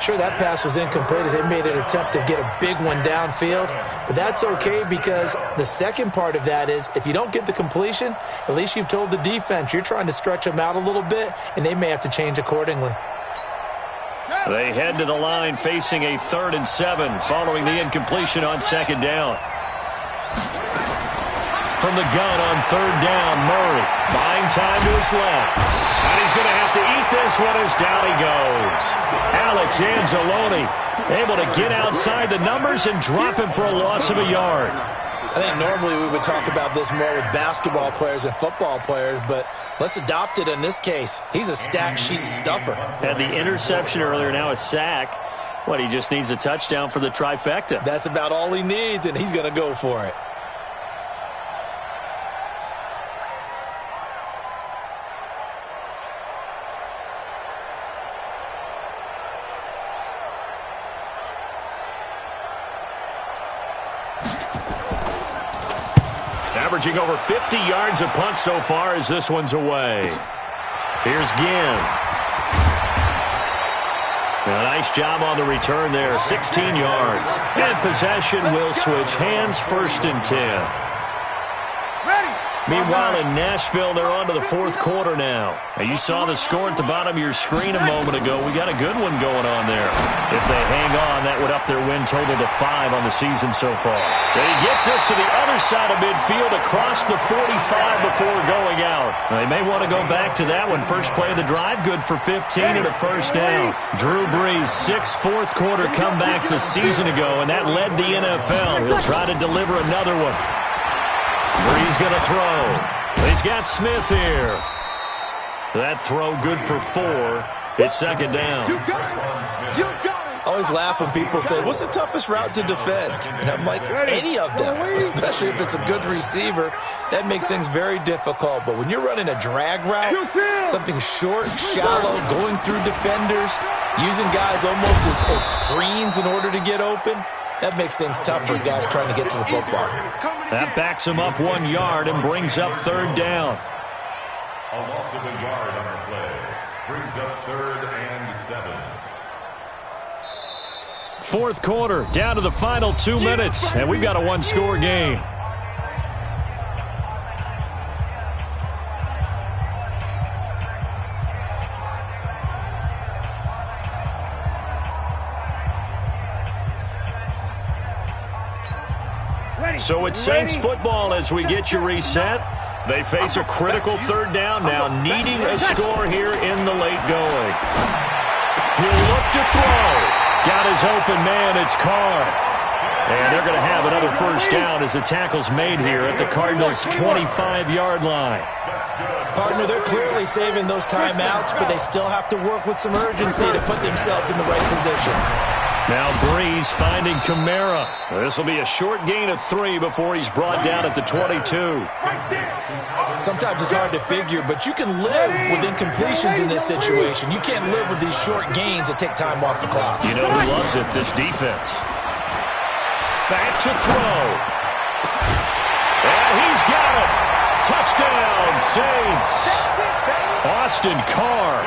Sure, that pass was incomplete as they made an attempt to get a big one downfield, but that's okay because the second part of that is if you don't get the completion, at least you've told the defense you're trying to stretch them out a little bit, and they may have to change accordingly. They head to the line facing a 3rd and 7 following the incompletion on 2nd down. From the gun on 3rd down, Murray buying time to his left. And he's going to have to eat this one as down he goes. Alex Anzalone able to get outside the numbers and drop him for a loss of a yard. I think normally we would talk about this more with basketball players and football players, but let's adopt it in this case. He's a stat sheet stuffer. Had the interception earlier, now a sack. What, he just needs a touchdown for the trifecta. That's about all he needs, and he's going to go for it. Averaging over 50 yards a punt so far as this one's away. Here's Ginn. A nice job on the return there, 16 yards. And possession will switch hands, 1st and 10. Ready? Meanwhile, in Nashville, they're on to the fourth quarter now. Now, you saw the score at the bottom of your screen a moment ago. We got a good one going on there. If they hang on, that would up their win total to 5 on the season so far. And he gets us to the other side of midfield across the 45 before going out. Now, they may want to go back to that one. First play of the drive, good for 15 and a first down. Drew Brees, 6 fourth-quarter comebacks a season ago, and that led the NFL. He'll try to deliver another one. Brees going to throw. He's got Smith here. That throw good for 4. It's second down. I always laugh when people say, what's the toughest route to defend? And I'm like, any of them, especially if it's a good receiver. That makes things very difficult. But when you're running a drag route, something short, shallow, going through defenders, using guys almost as screens in order to get open, that makes things tough for guys trying to get to the football. That backs him up 1 yard and brings up third down. A loss of a yard on the play. Brings up 3rd and 7. Fourth quarter, down to the final 2 minutes, and we've got a one-score game. So it's Saints football as we get you reset. They face a critical third down now, needing a score here in the late going. He'll look to throw. Got his open man, it's Carr. And they're going to have another first down as the tackle's made here at the Cardinals' 25-yard line. Partner, they're clearly saving those timeouts, but they still have to work with some urgency to put themselves in the right position. Now Brees finding Kamara. This will be a short gain of 3 before he's brought down at the 22. Sometimes it's hard to figure, but you can live with incompletions in this situation. You can't live with these short gains that take time off the clock. You know who loves it? This defense. Back to throw. And he's got it. Touchdown, Saints. Austin Carr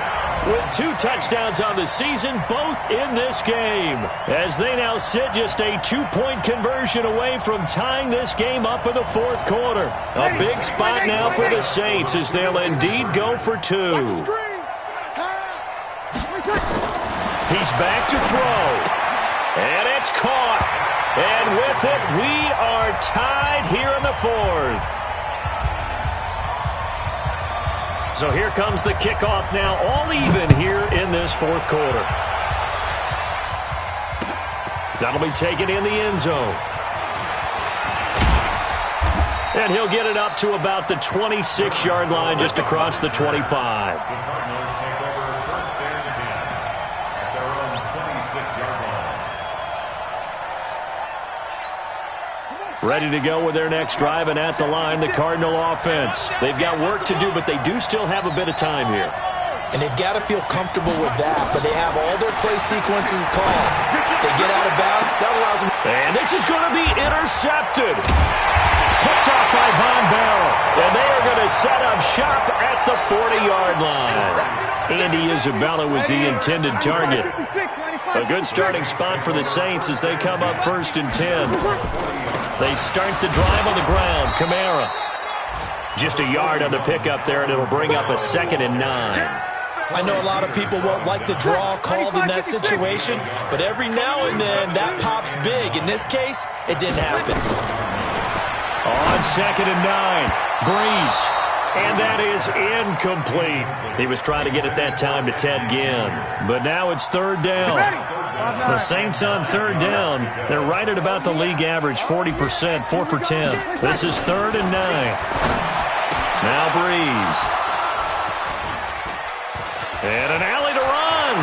with 2 touchdowns on the season, both in this game, as they now sit just a 2-point conversion away from tying this game up in the fourth quarter. A big spot now for the Saints as they'll indeed go for 2. He's back to throw, and it's caught. And with it, we are tied here in the fourth. So here comes the kickoff now, all even here in this fourth quarter. That'll be taken in the end zone. And he'll get it up to about the 26-yard line, just across the 25. The Cardinals take over 1st and 10 at their own 26-yard line. Ready to go with their next drive, and at the line, the Cardinal offense. They've got work to do, but they do still have a bit of time here. And they've got to feel comfortable with that, but they have all their play sequences called. If they get out of bounds, that allows them. And this is going to be intercepted. Picked off by Von Bell. And they are going to set up shop at the 40-yard line. Andy Isabella was the intended target. A good starting spot for the Saints as they come up 1st and 10. They start the drive on the ground. Kamara. Just a yard on the pickup there, and it'll bring up a 2nd and 9. I know a lot of people won't like the draw called in that situation, but every now and then that pops big. In this case, it didn't happen. On 2nd and 9, Brees. And that is incomplete. He was trying to get it that time to Ted Ginn. But now it's 3rd down. The Saints on 3rd down. They're right at about the league average, 40%, 4 for 10. This is 3rd and 9. Now Brees. And an alley to run.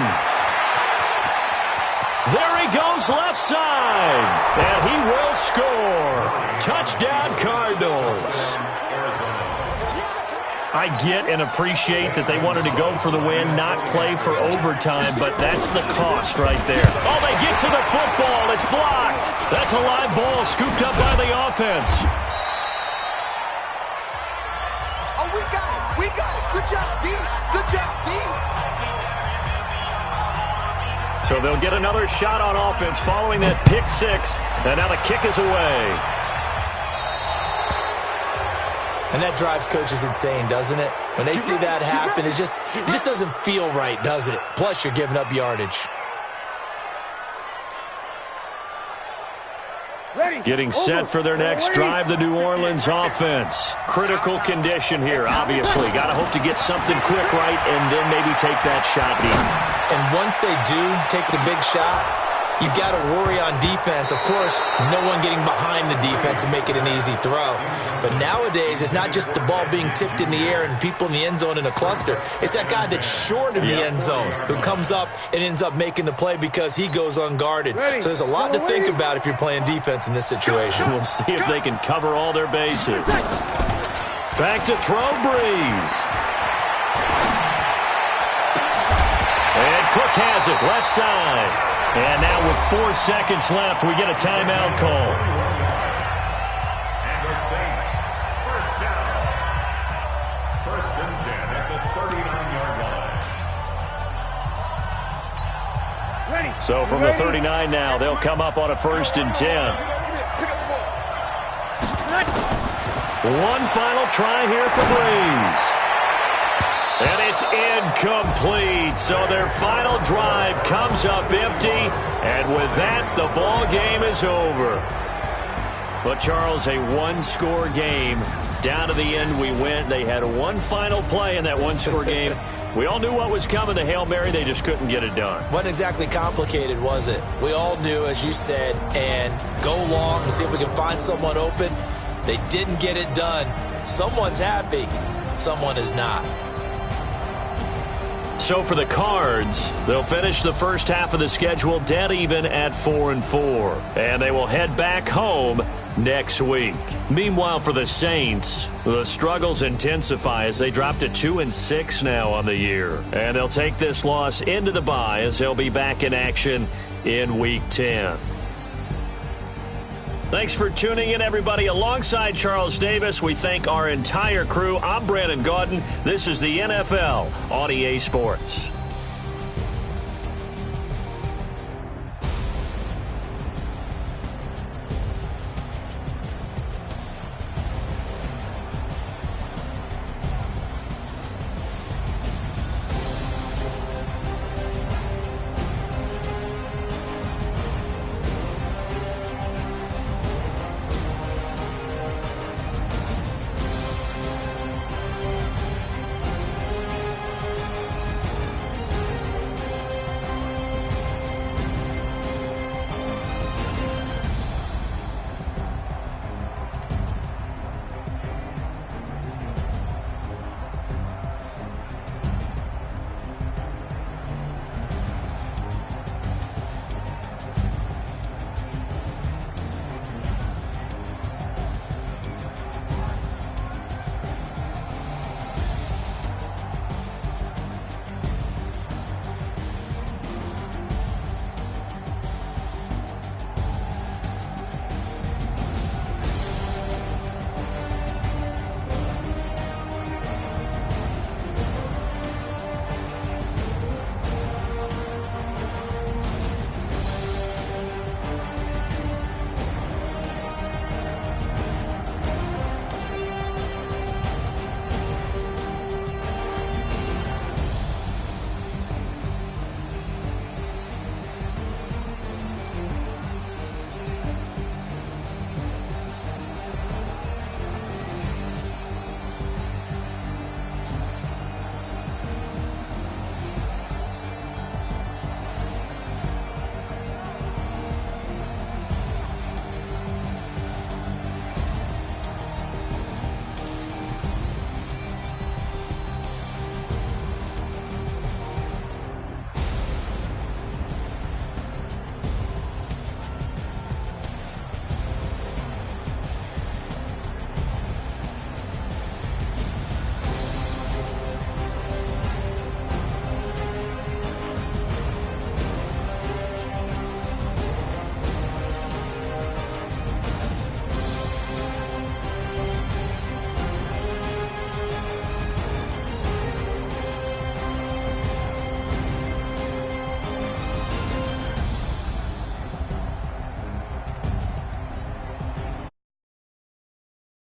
There he goes left side. And he will score. Touchdown Cardinals. I get and appreciate that they wanted to go for the win, not play for overtime, but that's the cost right there. Oh, they get to the football. It's blocked. That's a live ball scooped up by the offense. Oh, we got it. We got it. Good job, D. Good job, D. So they'll get another shot on offense following that pick 6, and now the kick is away. And that drives coaches insane, doesn't it? When they see that happen, it just doesn't feel right, does it? Plus, you're giving up yardage. Getting set for their next drive, the New Orleans offense. Critical condition here, obviously. Got to hope to get something quick right and then maybe take that shot deep. And once they do take the big shot, you've got to worry on defense. Of course, no one getting behind the defense and make it an easy throw. But nowadays, it's not just the ball being tipped in the air and people in the end zone in a cluster. It's that guy that's short of the end zone who comes up and ends up making the play because he goes unguarded. So there's a lot to think about if you're playing defense in this situation. We'll see if they can cover all their bases. Back to throw, Breeze. And Cook has it, left side. And now with 4 seconds left, we get a timeout call. And the Saints, first down. First and 10 at the 39-yard line. So from the 39 now, they'll come up on a 1st and 10. One final try here for Breeze. And it's incomplete. So their final drive comes up empty. And with that, the ball game is over. But, Charles, a one-score game. Down to the end we went. They had one final play in that one-score game. We all knew what was coming, the Hail Mary. They just couldn't get it done. Wasn't exactly complicated, was it? We all knew, as you said, and go long and see if we can find someone open. They didn't get it done. Someone's happy. Someone is not. So for the Cards, they'll finish the first half of the schedule dead even at 4-4. And they will head back home next week. Meanwhile, for the Saints, the struggles intensify as they drop to 2-6 now on the year. And they'll take this loss into the bye as they'll be back in action in Week 10. Thanks for tuning in, everybody. Alongside Charles Davis, we thank our entire crew. I'm Brandon Gaudin. This is the NFL on EA Sports.